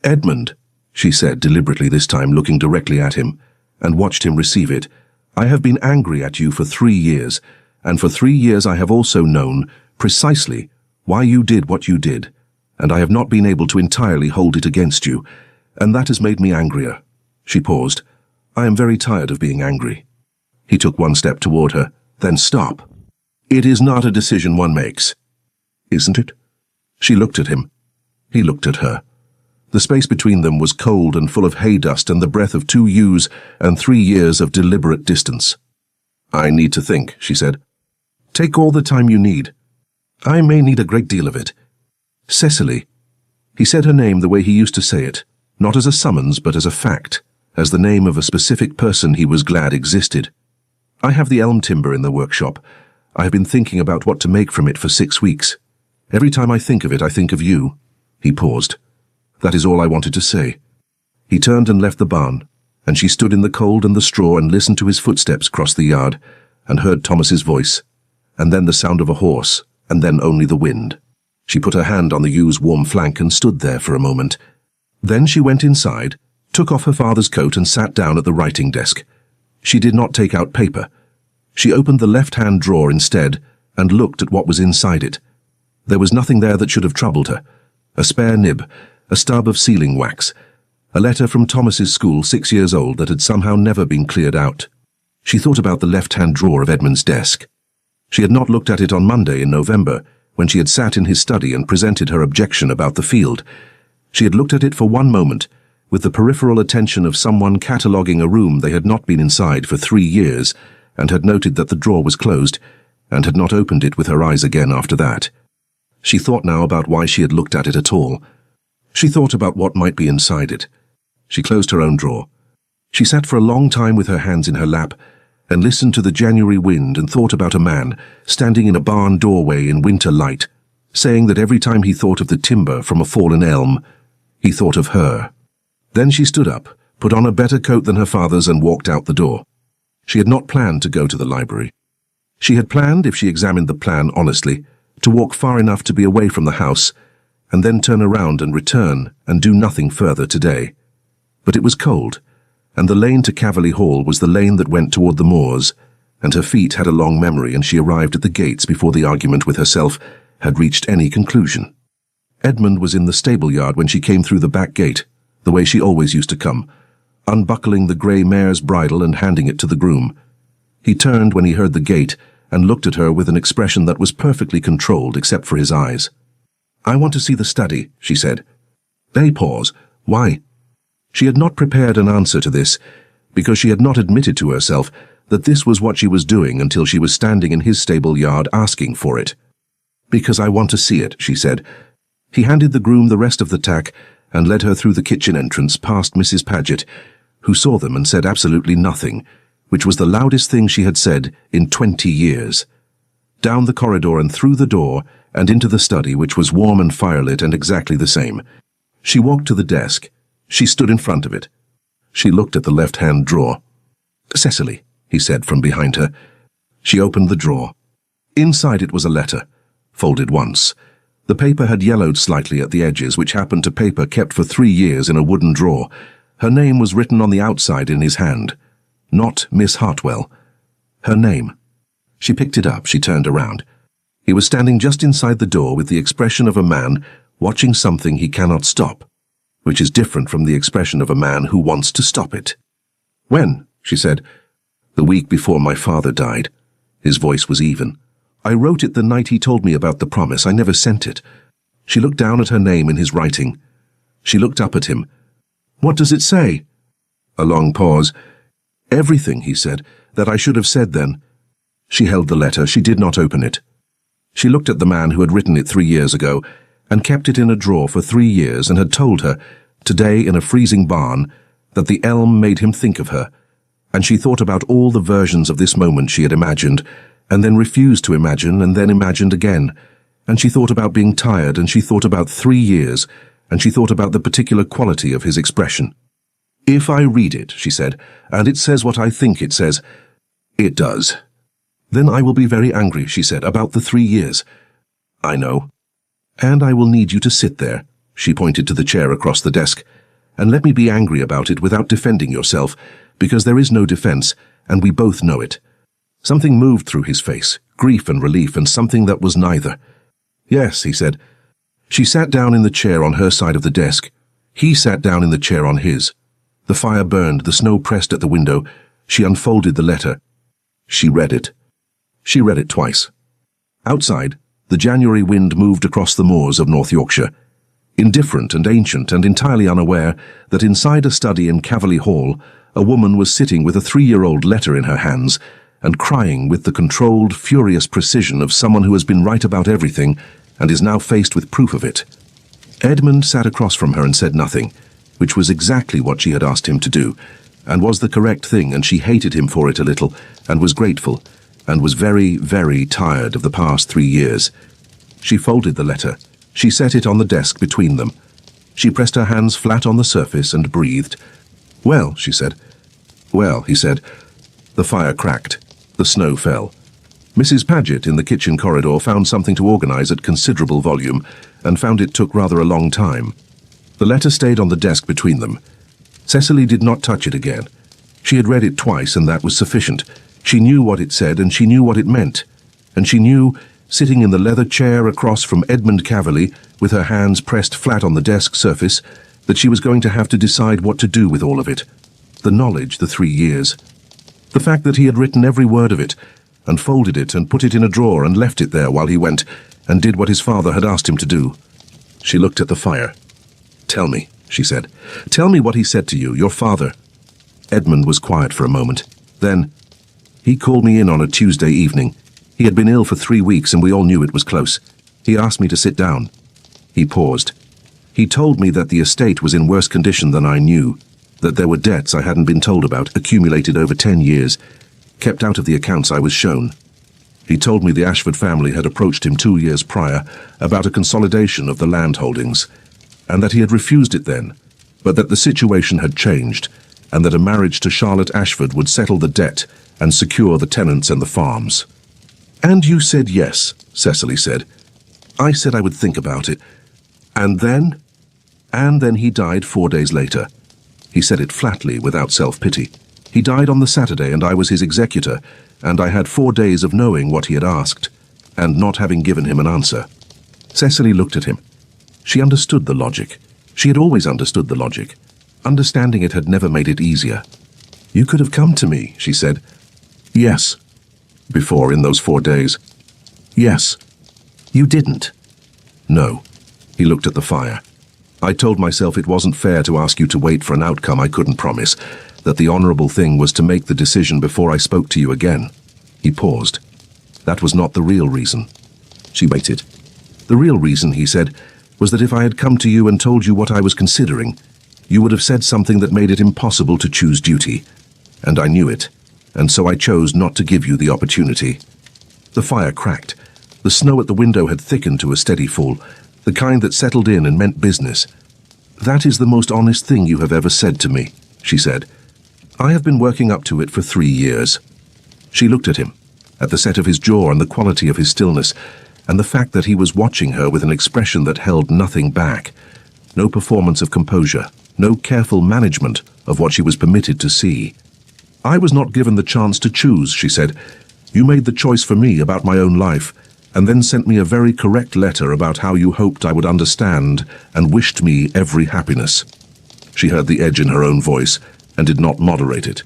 Edmund, she said deliberately this time, looking directly at him, and watched him receive it. I have been angry at you for 3 years, and for 3 years I have also known, precisely, why you did what you did, and I have not been able to entirely hold it against you, and that has made me angrier. She paused. I am very tired of being angry. He took 1 step toward her, then stop. It is not a decision one makes. Isn't it? She looked at him. He looked at her. The space between them was cold and full of hay dust and the breath of 2 ewes and 3 years of deliberate distance. I need to think, she said. Take all the time you need. I may need a great deal of it. Cecily. He said her name the way he used to say it, not as a summons but as a fact, as the name of a specific person he was glad existed. I have the elm timber in the workshop. I have been thinking about what to make from it for 6 weeks. Every time I think of it, I think of you. He paused. That is all I wanted to say. He turned and left the barn, and she stood in the cold and the straw and listened to his footsteps cross the yard, and heard Thomas's voice, and then the sound of a horse, and then only the wind. She put her hand on the ew's warm flank and stood there for a moment. Then she went inside, took off her father's coat and sat down at the writing desk. She did not take out paper. She opened the left-hand drawer instead and looked at what was inside it. There was nothing there that should have troubled her. A spare nib, a stub of sealing wax, a letter from Thomas's school 6 years old that had somehow never been cleared out. She thought about the left-hand drawer of Edmund's desk. She had not looked at it on Monday in November, when she had sat in his study and presented her objection about the field. She had looked at it for 1 moment, with the peripheral attention of someone cataloguing a room they had not been inside for 3 years, and had noted that the drawer was closed, and had not opened it with her eyes again after that. She thought now about why she had looked at it at all. She thought about what might be inside it. She closed her own drawer. She sat for a long time with her hands in her lap, and listened to the January wind and thought about a man standing in a barn doorway in winter light, saying that every time he thought of the timber from a fallen elm, he thought of her. Then she stood up, put on a better coat than her father's and walked out the door. She had not planned to go to the library. She had planned, if she examined the plan honestly, to walk far enough to be away from the house, and then turn around and return and do nothing further today. But it was cold, and the lane to Caverley Hall was the lane that went toward the moors, and her feet had a long memory, and she arrived at the gates before the argument with herself had reached any conclusion. Edmund was in the stable yard when she came through the back gate, the way she always used to come, unbuckling the grey mare's bridle and handing it to the groom. He turned when he heard the gate and looked at her with an expression that was perfectly controlled except for his eyes. I want to see the study, she said. They pause. Why? She had not prepared an answer to this, because she had not admitted to herself that this was what she was doing until she was standing in his stable yard asking for it. Because I want to see it, she said. He handed the groom the rest of the tack and led her through the kitchen entrance past Mrs. Paget, who saw them and said absolutely nothing, which was the loudest thing she had said in 20 years. Down the corridor and through the door and into the study, which was warm and firelit and exactly the same. She walked to the desk. She stood in front of it. She looked at the left-hand drawer. Cecily, he said from behind her. She opened the drawer. Inside it was a letter, folded once. The paper had yellowed slightly at the edges, which happened to paper kept for 3 years in a wooden drawer. Her name was written on the outside in his hand. Not Miss Hartwell. Her name. She picked it up. She turned around. He was standing just inside the door with the expression of a man watching something he cannot stop, which is different from the expression of a man who wants to stop it. When? She said. The week before my father died. His voice was even. I wrote it the night he told me about the promise. I never sent it. She looked down at her name in his writing. She looked up at him. What does it say? A long pause. Everything, he said, that I should have said then. She held the letter. She did not open it. She looked at the man who had written it 3 years ago and kept it in a drawer for 3 years and had told her, today in a freezing barn, that the elm made him think of her. And she thought about all the versions of this moment she had imagined, and then refused to imagine, and then imagined again. And she thought about being tired, and she thought about 3 years, and she thought about the particular quality of his expression. If I read it, she said, and it says what I think it says, it does. Then I will be very angry, she said, about the 3 years. I know. And I will need you to sit there, she pointed to the chair across the desk, and let me be angry about it without defending yourself, because there is no defense, and we both know it. Something moved through his face, grief and relief, and something that was neither. Yes, he said. She sat down in the chair on her side of the desk. He sat down in the chair on his. The fire burned, the snow pressed at the window. She unfolded the letter. She read it. She read it twice. Outside, the January wind moved across the moors of North Yorkshire, indifferent and ancient and entirely unaware that inside a study in Caverley Hall, a woman was sitting with a 3-year-old letter in her hands and crying with the controlled, furious precision of someone who has been right about everything and is now faced with proof of it. Edmund sat across from her and said nothing, which was exactly what she had asked him to do, and was the correct thing, and she hated him for it a little, and was grateful, and was very, very tired of the past 3 years. She folded the letter. She set it on the desk between them. She pressed her hands flat on the surface and breathed. Well, she said. Well, he said. The fire cracked. The snow fell. Mrs. Paget in the kitchen corridor found something to organize at considerable volume, and found it took rather a long time. The letter stayed on the desk between them. Cecily did not touch it again. She had read it twice, and that was sufficient. She knew what it said, and she knew what it meant. And she knew, sitting in the leather chair across from Edmund Caverley, with her hands pressed flat on the desk surface, that she was going to have to decide what to do with all of it. The knowledge, the 3 years. The fact that he had written every word of it, and folded it and put it in a drawer and left it there while he went, and did what his father had asked him to do. She looked at the fire. Tell me, she said. Tell me what he said to you, your father. Edmund was quiet for a moment. Then, he called me in on a Tuesday evening. He had been ill for 3 weeks, and we all knew it was close. He asked me to sit down. He paused. He told me that the estate was in worse condition than I knew, that there were debts I hadn't been told about, accumulated over 10 years, kept out of the accounts I was shown. He told me the Ashford family had approached him 2 years prior about a consolidation of the land holdings, and that he had refused it then, but that the situation had changed, and that a marriage to Charlotte Ashford would settle the debt and secure the tenants and the farms. And you said yes, Cecily said. I said I would think about it. And then? And then he died 4 days later. He said it flatly, without self-pity. He died on the Saturday, and I was his executor, and I had 4 days of knowing what he had asked, and not having given him an answer. Cecily looked at him. She understood the logic. She had always understood the logic. Understanding it had never made it easier. You could have come to me, she said. Yes. Before, in those 4 days. Yes. You didn't. No. He looked at the fire. I told myself it wasn't fair to ask you to wait for an outcome I couldn't promise, that the honorable thing was to make the decision before I spoke to you again. He paused. That was not the real reason. She waited. The real reason, he said, was that if I had come to you and told you what I was considering, you would have said something that made it impossible to choose duty. And I knew it, and so I chose not to give you the opportunity. The fire cracked. The snow at the window had thickened to a steady fall, the kind that settled in and meant business. That is the most honest thing you have ever said to me, she said. I have been working up to it for 3 years. She looked at him, at the set of his jaw and the quality of his stillness, and the fact that he was watching her with an expression that held nothing back. No performance of composure, no careful management of what she was permitted to see. I was not given the chance to choose, she said. You made the choice for me about my own life, and then sent me a very correct letter about how you hoped I would understand and wished me every happiness. She heard the edge in her own voice and did not moderate it.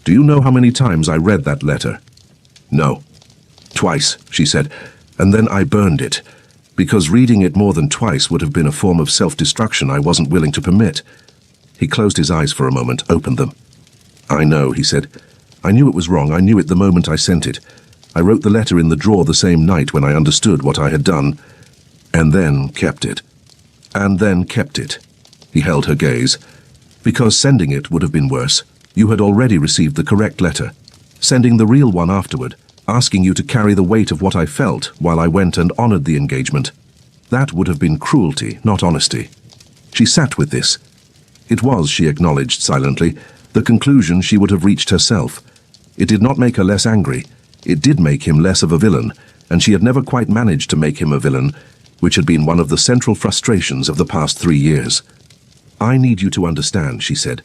Do you know how many times I read that letter? No. Twice, she said, and then I burned it, because reading it more than twice would have been a form of self-destruction I wasn't willing to permit. He closed his eyes for a moment, opened them. I know, he said. I knew it was wrong. I knew it the moment I sent it. I wrote the letter in the drawer the same night when I understood what I had done, and then kept it. And then kept it. He held her gaze. Because sending it would have been worse. You had already received the correct letter. Sending the real one afterward, asking you to carry the weight of what I felt while I went and honored the engagement. That would have been cruelty, not honesty. She sat with this. It was, she acknowledged silently, the conclusion she would have reached herself. It did not make her less angry. It did make him less of a villain, and she had never quite managed to make him a villain, which had been one of the central frustrations of the past 3 years. I need you to understand, she said,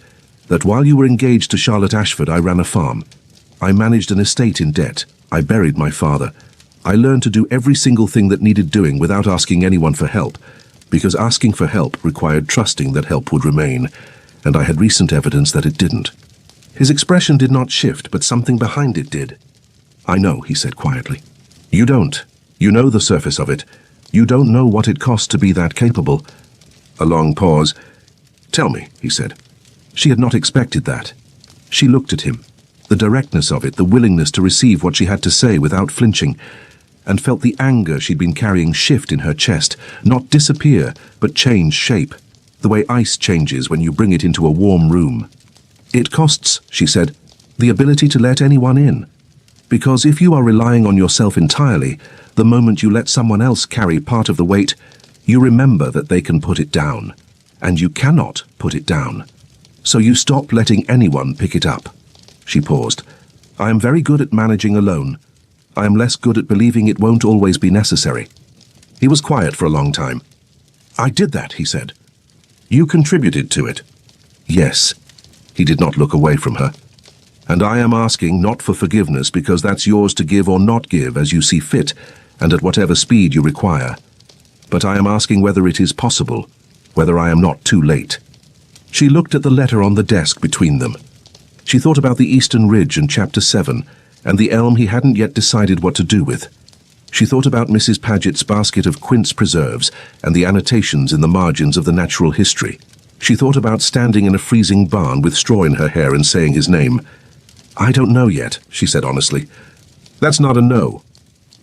that while you were engaged to Charlotte Ashford, I ran a farm. I managed an estate in debt. I buried my father. I learned to do every single thing that needed doing without asking anyone for help, because asking for help required trusting that help would remain, and I had recent evidence that it didn't. His expression did not shift, but something behind it did. I know, he said quietly. You don't. You know the surface of it. You don't know what it costs to be that capable. A long pause. Tell me, he said. She had not expected that. She looked at him. The directness of it, the willingness to receive what she had to say without flinching, and felt the anger she'd been carrying shift in her chest, not disappear, but change shape, the way ice changes when you bring it into a warm room. It costs, she said, the ability to let anyone in. Because if you are relying on yourself entirely, the moment you let someone else carry part of the weight, you remember that they can put it down, and you cannot put it down. So you stop letting anyone pick it up. She paused. I am very good at managing alone. I am less good at believing it won't always be necessary. He was quiet for a long time. I did that, he said. You contributed to it. Yes. He did not look away from her. And I am asking not for forgiveness, because that's yours to give or not give as you see fit, and at whatever speed you require. But I am asking whether it is possible, whether I am not too late. She looked at the letter on the desk between them. She thought about the Eastern Ridge and Chapter 7, and the elm he hadn't yet decided what to do with. She thought about Mrs. Paget's basket of quince preserves and the annotations in the margins of the natural history. She thought about standing in a freezing barn with straw in her hair and saying his name. I don't know yet, she said honestly. That's not a no.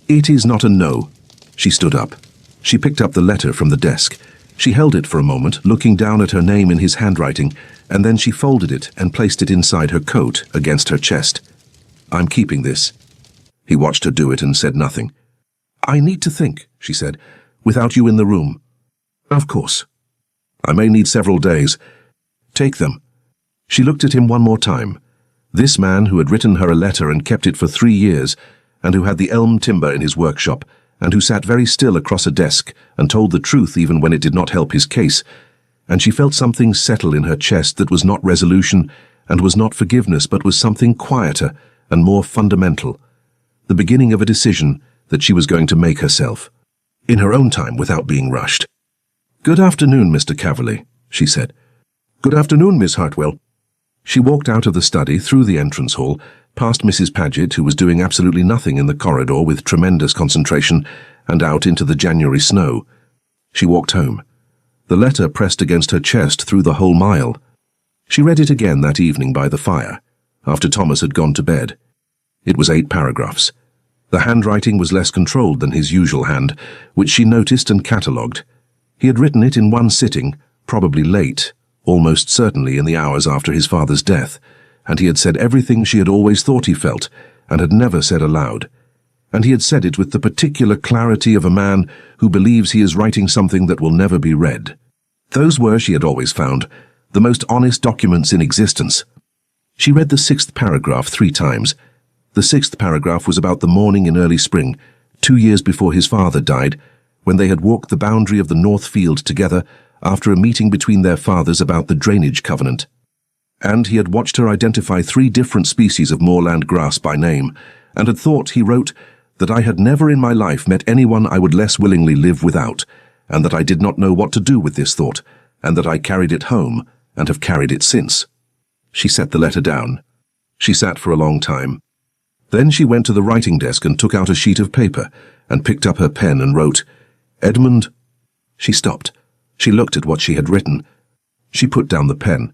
It is not a no. She stood up. She picked up the letter from the desk. She held it for a moment, looking down at her name in his handwriting, and then she folded it and placed it inside her coat, against her chest. I'm keeping this. He watched her do it and said nothing. I need to think, she said, without you in the room. Of course. I may need several days. Take them. She looked at him one more time. This man who had written her a letter and kept it for 3 years, and who had the elm timber in his workshop, and who sat very still across a desk and told the truth even when it did not help his case, and she felt something settle in her chest that was not resolution and was not forgiveness, but was something quieter and more fundamental, the beginning of a decision that she was going to make herself, in her own time without being rushed. Good afternoon, Mr. Caverley, she said. Good afternoon, Miss Hartwell. She walked out of the study, through the entrance hall, past Mrs. Paget, who was doing absolutely nothing in the corridor with tremendous concentration, and out into the January snow. She walked home. The letter pressed against her chest through the whole mile. She read it again that evening by the fire, after Thomas had gone to bed. It was 8 paragraphs. The handwriting was less controlled than his usual hand, which she noticed and catalogued. He had written it in one sitting, probably late, almost certainly in the hours after his father's death, and he had said everything she had always thought he felt, and had never said aloud. And he had said it with the particular clarity of a man who believes he is writing something that will never be read. Those were, she had always found, the most honest documents in existence. She read the 6th paragraph 3 times. The 6th paragraph was about the morning in early spring, 2 years before his father died, when they had walked the boundary of the North Field together after a meeting between their fathers about the drainage covenant. And he had watched her identify 3 different species of moorland grass by name, and had thought, he wrote, that I had never in my life met anyone I would less willingly live without, and that I did not know what to do with this thought, and that I carried it home, and have carried it since. She set the letter down. She sat for a long time. Then she went to the writing desk and took out a sheet of paper and picked up her pen and wrote, "Edmund." She stopped. She looked at what she had written. She put down the pen,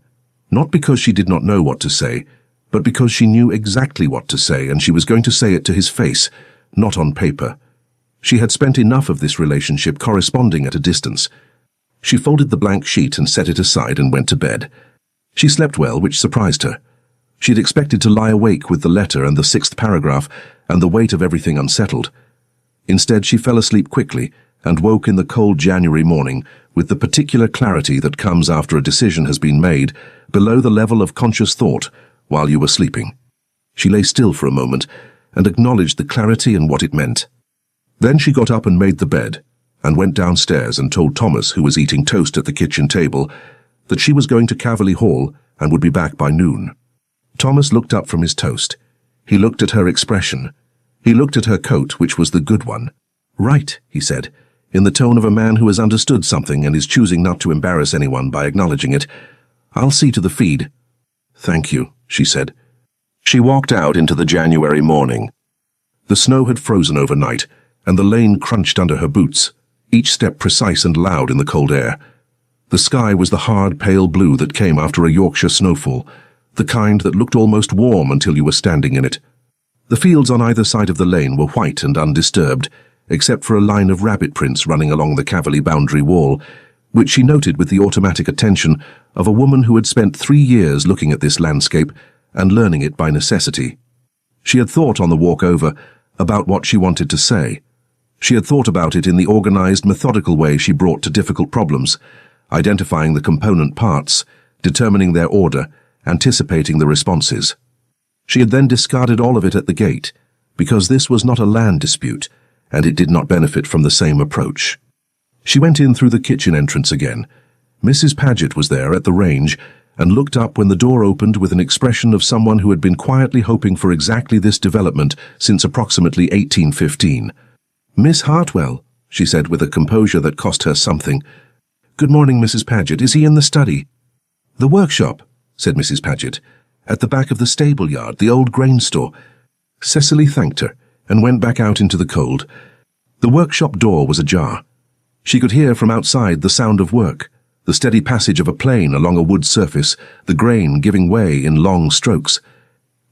not because she did not know what to say, but because she knew exactly what to say, and she was going to say it to his face, not on paper. She had spent enough of this relationship corresponding at a distance. She folded the blank sheet and set it aside and went to bed. She slept well, which surprised her. She had expected to lie awake with the letter and the 6th paragraph and the weight of everything unsettled. Instead, she fell asleep quickly and woke in the cold January morning with the particular clarity that comes after a decision has been made below the level of conscious thought while you were sleeping. She lay still for a moment and acknowledged the clarity and what it meant. Then she got up and made the bed and went downstairs and told Thomas, who was eating toast at the kitchen table, that she was going to Caverley Hall and would be back by noon. Thomas looked up from his toast. He looked at her expression. He looked at her coat, which was the good one. "Right," he said, in the tone of a man who has understood something and is choosing not to embarrass anyone by acknowledging it. "I'll see to the feed." "Thank you," she said. She walked out into the January morning. The snow had frozen overnight, and the lane crunched under her boots, each step precise and loud in the cold air. The sky was the hard, pale blue that came after a Yorkshire snowfall, the kind that looked almost warm until you were standing in it. The fields on either side of the lane were white and undisturbed, except for a line of rabbit prints running along the Caverley boundary wall, which she noted with the automatic attention of a woman who had spent 3 years looking at this landscape and learning it by necessity. She had thought on the walk over about what she wanted to say. She had thought about it in the organized, methodical way she brought to difficult problems, identifying the component parts, determining their order, anticipating the responses. She had then discarded all of it at the gate, because this was not a land dispute, and it did not benefit from the same approach. She went in through the kitchen entrance again. Mrs. Paget was there at the range, and looked up when the door opened with an expression of someone who had been quietly hoping for exactly this development since approximately 1815. "Miss Hartwell," she said with a composure that cost her something. "Good morning, Mrs. Paget. Is he in the study?" "The workshop," said Mrs. Paget. "At the back of the stable yard, the old grain store." Cecily thanked her and went back out into the cold. The workshop door was ajar. She could hear from outside the sound of work, the steady passage of a plane along a wood surface, the grain giving way in long strokes.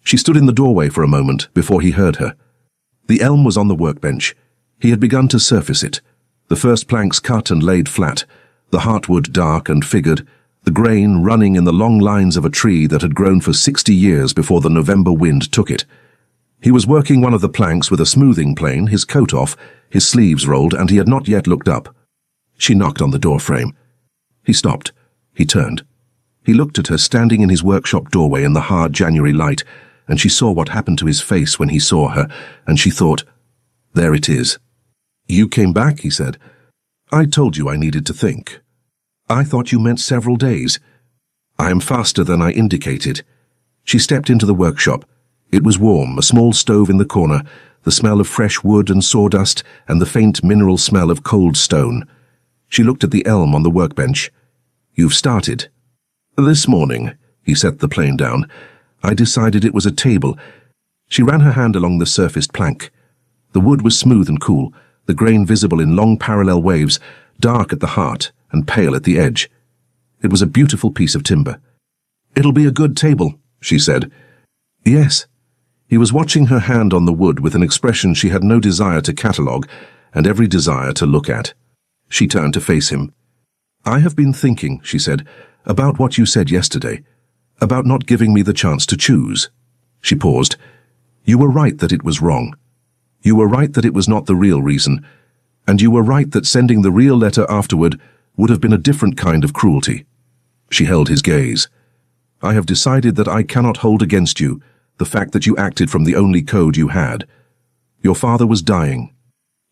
She stood in the doorway for a moment before he heard her. The elm was on the workbench. He had begun to surface it, the first planks cut and laid flat, the heartwood dark and figured, the grain running in the long lines of a tree that had grown for 60 years before the November wind took it. He was working one of the planks with a smoothing plane, his coat off, his sleeves rolled, and he had not yet looked up. She knocked on the door frame. He stopped. He turned. He looked at her standing in his workshop doorway in the hard January light, and she saw what happened to his face when he saw her, and she thought, "There it is." "You came back," he said. "I told you I needed to think. I thought you meant several days." "I am faster than I indicated." She stepped into the workshop. It was warm, a small stove in the corner, the smell of fresh wood and sawdust, and the faint mineral smell of cold stone. She looked at the elm on the workbench. "You've started." "This morning," he set the plane down. "I decided it was a table." She ran her hand along the surfaced plank. The wood was smooth and cool, the grain visible in long parallel waves, dark at the heart and pale at the edge. It was a beautiful piece of timber. "It'll be a good table," she said. "Yes." He was watching her hand on the wood with an expression she had no desire to catalogue and every desire to look at. She turned to face him. "I have been thinking," she said, "about what you said yesterday, about not giving me the chance to choose." She paused. "You were right that it was wrong. You were right that it was not the real reason, and you were right that sending the real letter afterward would have been a different kind of cruelty." She held his gaze. "I have decided that I cannot hold against you the fact that you acted from the only code you had. Your father was dying.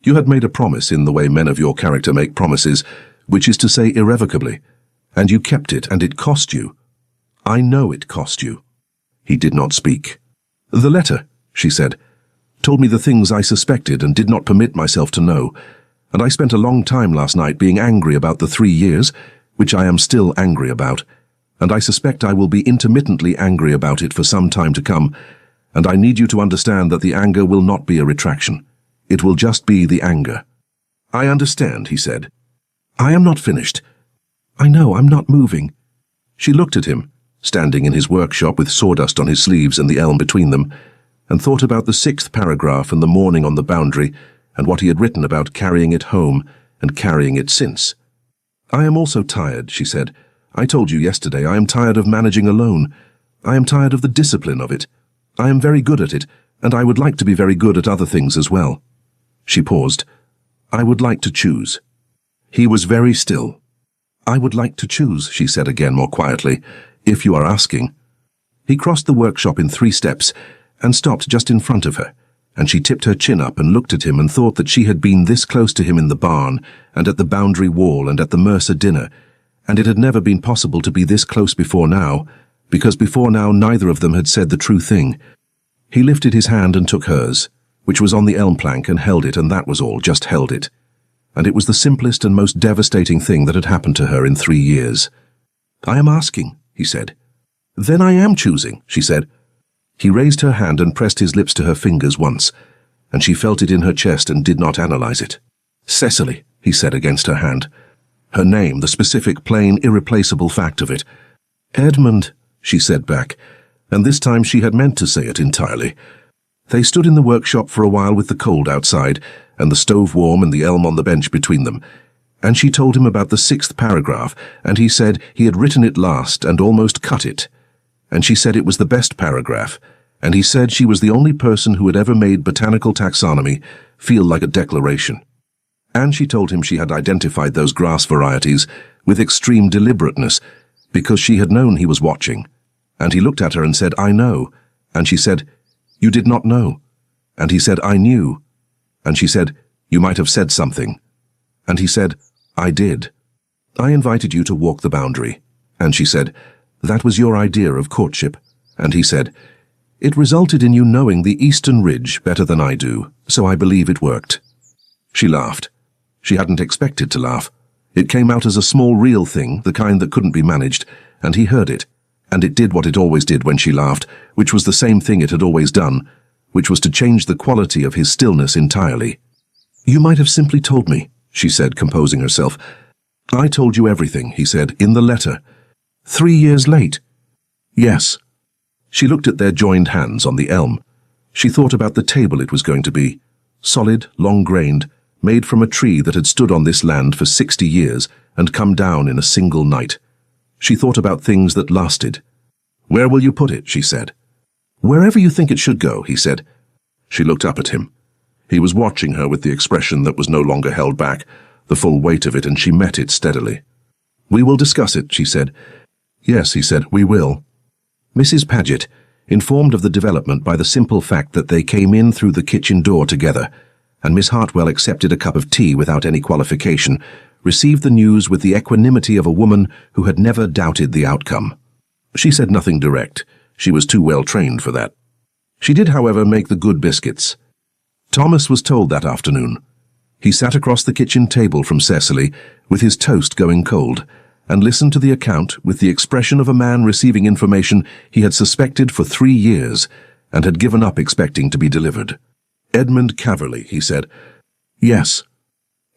You had made a promise in the way men of your character make promises, which is to say irrevocably, and you kept it, and it cost you. I know it cost you." He did not speak. "The letter," she said, "told me the things I suspected and did not permit myself to know, and I spent a long time last night being angry about the 3 years, which I am still angry about. and I suspect I will be intermittently angry about it for some time to come, and I need you to understand that the anger will not be a retraction. It will just be the anger." "I understand," he said. "I am not finished. I know, I'm not moving." She looked at him, standing in his workshop with sawdust on his sleeves and the elm between them, and thought about the 6th paragraph and the morning on the boundary, and what he had written about carrying it home and carrying it since. "I am also tired," she said. "I told you yesterday I am tired of managing alone. I am tired of the discipline of it. I am very good at it, and I would like to be very good at other things as well." She paused. "I would like to choose." He was very still. "I would like to choose," she said again more quietly, "if you are asking." He crossed the workshop in 3 steps and stopped just in front of her, and she tipped her chin up and looked at him and thought that she had been this close to him in the barn and at the boundary wall and at the Mercer dinner, and it had never been possible to be this close before now, because before now neither of them had said the true thing. He lifted his hand and took hers, which was on the elm plank, and held it, and that was all, just held it. And it was the simplest and most devastating thing that had happened to her in 3 years. "I am asking," he said. "Then I am choosing," she said. He raised her hand and pressed his lips to her fingers once, and she felt it in her chest and did not analyze it. "Cecily," he said against her hand. Her name, the specific, plain, irreplaceable fact of it. "Edmund," she said back, and this time she had meant to say it entirely. They stood in the workshop for a while with the cold outside, and the stove warm and the elm on the bench between them, and she told him about the 6th paragraph, and he said he had written it last and almost cut it, and she said it was the best paragraph, and he said she was the only person who had ever made botanical taxonomy feel like a declaration. And she told him she had identified those grass varieties with extreme deliberateness, because she had known he was watching, and he looked at her and said, "I know," and she said, "You did not know," and he said, "I knew," and she said, "You might have said something," and he said, "I did. I invited you to walk the boundary," and she said, "That was your idea of courtship," and he said, "It resulted in you knowing the Eastern Ridge better than I do, so I believe it worked." She laughed. She hadn't expected to laugh. It came out as a small real thing, the kind that couldn't be managed, and he heard it, and it did what it always did when she laughed, which was the same thing it had always done, which was to change the quality of his stillness entirely. "You might have simply told me," she said, composing herself. "I told you everything," he said, "in the letter. 3 years late." "Yes." She looked at their joined hands on the elm. She thought about the table it was going to be, solid, long-grained, made from a tree that had stood on this land for 60 years and come down in a single night. She thought about things that lasted. "Where will you put it?" she said. "Wherever you think it should go," he said. She looked up at him. He was watching her with the expression that was no longer held back, the full weight of it, and she met it steadily. "We will discuss it," she said. "Yes," he said, "we will." Mrs. Paget, informed of the development by the simple fact that they came in through the kitchen door together, and Miss Hartwell accepted a cup of tea without any qualification, received the news with the equanimity of a woman who had never doubted the outcome. She said nothing direct. She was too well trained for that. She did, however, make the good biscuits. Thomas was told that afternoon. He sat across the kitchen table from Cecily, with his toast going cold, and listened to the account with the expression of a man receiving information he had suspected for 3 years and had given up expecting to be delivered. "Edmund Caverley," he said. "Yes."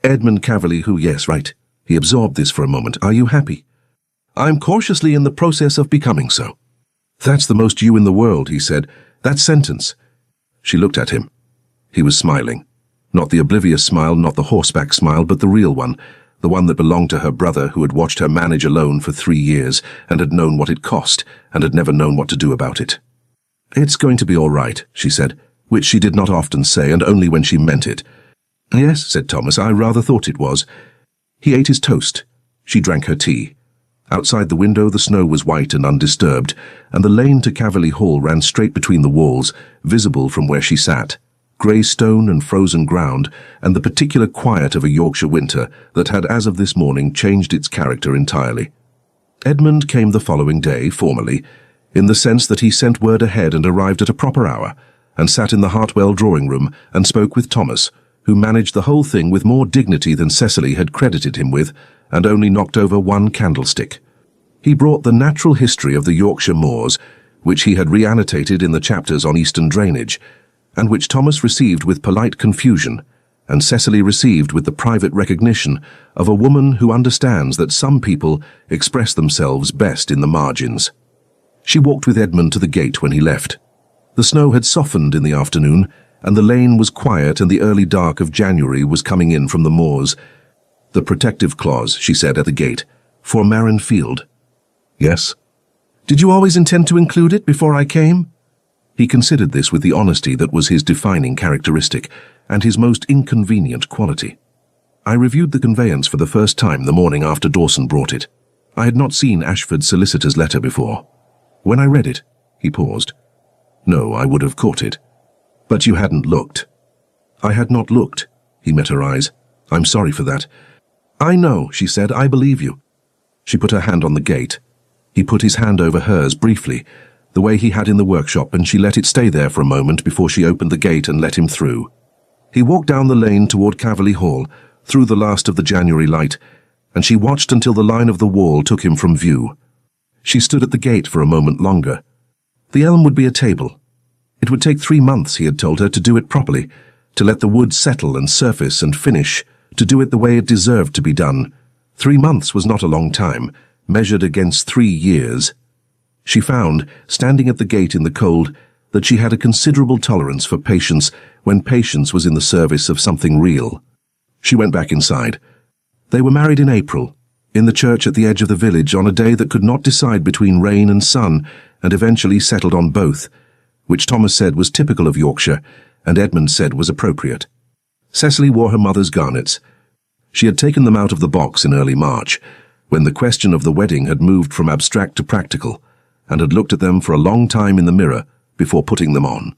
"Edmund Caverley, who, yes, right." He absorbed this for a moment. "Are you happy?" "I'm cautiously in the process of becoming so." "That's the most you in the world," he said. "That sentence." She looked at him. He was smiling. Not the oblivious smile, not the horseback smile, but the real one, the one that belonged to her brother, who had watched her manage alone for 3 years and had known what it cost and had never known what to do about it. "It's going to be all right," she said, which she did not often say, and only when she meant it. "Yes," said Thomas, "I rather thought it was." He ate his toast. She drank her tea. Outside the window the snow was white and undisturbed, and the lane to Caverley Hall ran straight between the walls, visible from where she sat. Grey stone and frozen ground, and the particular quiet of a Yorkshire winter that had as of this morning changed its character entirely. Edmund came the following day, formally, in the sense that he sent word ahead and arrived at a proper hour, and sat in the Hartwell drawing-room and spoke with Thomas, who managed the whole thing with more dignity than Cecily had credited him with, and only knocked over 1 candlestick. He brought the natural history of the Yorkshire moors, which he had re-annotated in the chapters on eastern drainage, and which Thomas received with polite confusion, and Cecily received with the private recognition of a woman who understands that some people express themselves best in the margins. She walked with Edmund to the gate when he left. The snow had softened in the afternoon, and the lane was quiet, and the early dark of January was coming in from the moors. "The protective clause," she said at the gate, "for Marin Field." "Yes." "Did you always intend to include it before I came?" He considered this with the honesty that was his defining characteristic, and his most inconvenient quality. "I reviewed the conveyance for the first time the morning after Dawson brought it. I had not seen Ashford's solicitor's letter before. When I read it," he paused. "No, I would have caught it. But you hadn't looked." "I had not looked." He met her eyes. "I'm sorry for that." "I know," she said. "I believe you." She put her hand on the gate. He put his hand over hers briefly, the way he had in the workshop, and she let it stay there for a moment before she opened the gate and let him through. He walked down the lane toward Caverley Hall, through the last of the January light, and she watched until the line of the wall took him from view. She stood at the gate for a moment longer. The elm would be a table. It would take 3 months, he had told her, to do it properly, to let the wood settle and surface and finish, to do it the way it deserved to be done. 3 months was not a long time, measured against 3 years. She found, standing at the gate in the cold, that she had a considerable tolerance for patience when patience was in the service of something real. She went back inside. They were married in April, in the church at the edge of the village, on a day that could not decide between rain and sun, and eventually settled on both, which Thomas said was typical of Yorkshire, and Edmund said was appropriate. Cecily wore her mother's garnets. She had taken them out of the box in early March, when the question of the wedding had moved from abstract to practical, and had looked at them for a long time in the mirror before putting them on.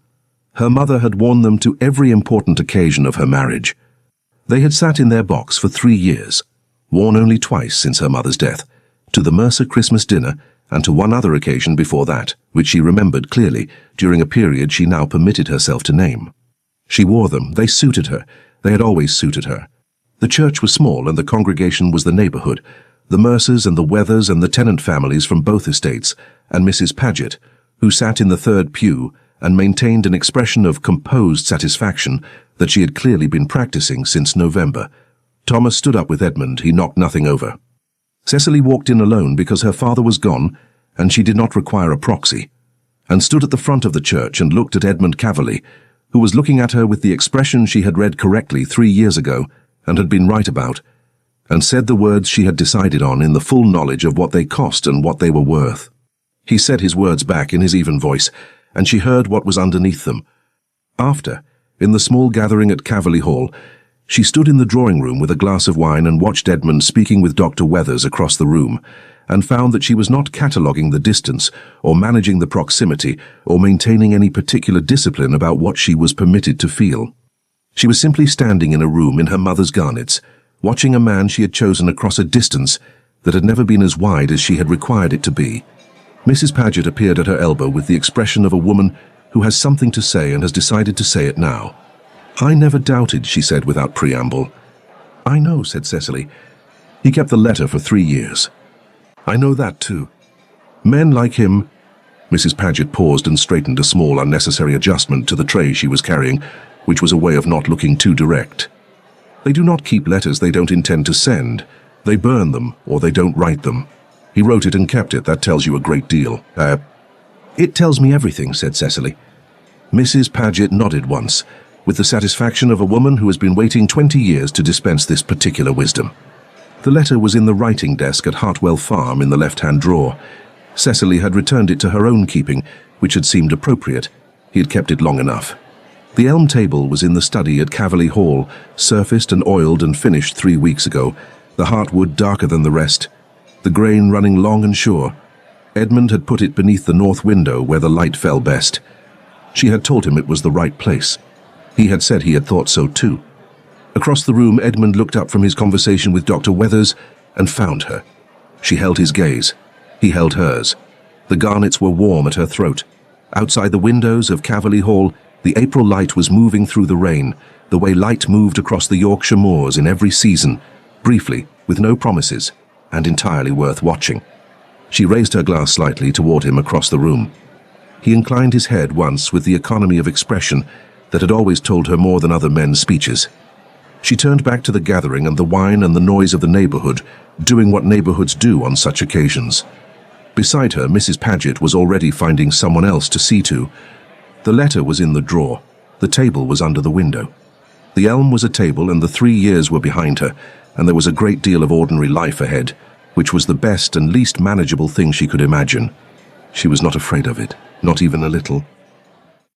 Her mother had worn them to every important occasion of her marriage. They had sat in their box for 3 years, worn only twice since her mother's death, to the Mercer Christmas dinner and to one other occasion before that, which she remembered clearly during a period she now permitted herself to name. She wore them, they suited her, they had always suited her. The church was small and the congregation was the neighbourhood, the Mercers and the Weathers and the tenant families from both estates, and Mrs. Paget, who sat in the third pew and maintained an expression of composed satisfaction that she had clearly been practicing since November. Thomas stood up with Edmund. He knocked nothing over. Cecily walked in alone because her father was gone and she did not require a proxy, and stood at the front of the church and looked at Edmund Caverley, who was looking at her with the expression she had read correctly 3 years ago and had been right about, and said the words she had decided on in the full knowledge of what they cost and what they were worth. He said his words back in his even voice, and she heard what was underneath them. After, in the small gathering at Caverley Hall, she stood in the drawing-room with a glass of wine and watched Edmund speaking with Dr. Weathers across the room, and found that she was not cataloguing the distance, or managing the proximity, or maintaining any particular discipline about what she was permitted to feel. She was simply standing in a room in her mother's garnets, watching a man she had chosen across a distance that had never been as wide as she had required it to be. Mrs. Paget appeared at her elbow with the expression of a woman who has something to say and has decided to say it now. "I never doubted," she said without preamble. "I know," said Cecily. "He kept the letter for 3 years. I know that too. Men like him—" Mrs. Paget paused and straightened a small unnecessary adjustment to the tray she was carrying, which was a way of not looking too direct. "They do not keep letters they don't intend to send. They burn them, or they don't write them. He wrote it and kept it. That tells you a great deal." It tells me everything," said Cecily. Mrs. Paget nodded once, with the satisfaction of a woman who has been waiting 20 years to dispense this particular wisdom. The letter was in the writing desk at Hartwell Farm in the left-hand drawer. Cecily had returned it to her own keeping, which had seemed appropriate. He had kept it long enough. The elm table was in the study at Caverley Hall, surfaced and oiled and finished 3 weeks ago, the heartwood darker than the rest, the grain running long and sure. Edmund had put it beneath the north window where the light fell best. She had told him it was the right place. He had said he had thought so too. Across the room, Edmund looked up from his conversation with Dr. Weathers and found her. She held his gaze. He held hers. The garnets were warm at her throat. Outside the windows of Caverley Hall, the April light was moving through the rain, the way light moved across the Yorkshire moors in every season, briefly, with no promises, and entirely worth watching. She raised her glass slightly toward him across the room. He inclined his head once with the economy of expression that had always told her more than other men's speeches. She turned back to the gathering and the wine and the noise of the neighborhood, doing what neighborhoods do on such occasions. Beside her, Mrs. Paget was already finding someone else to see to. The letter was in the drawer. The table was under the window. The elm was a table and the 3 years were behind her, and there was a great deal of ordinary life ahead, which was the best and least manageable thing she could imagine. She was not afraid of it, not even a little.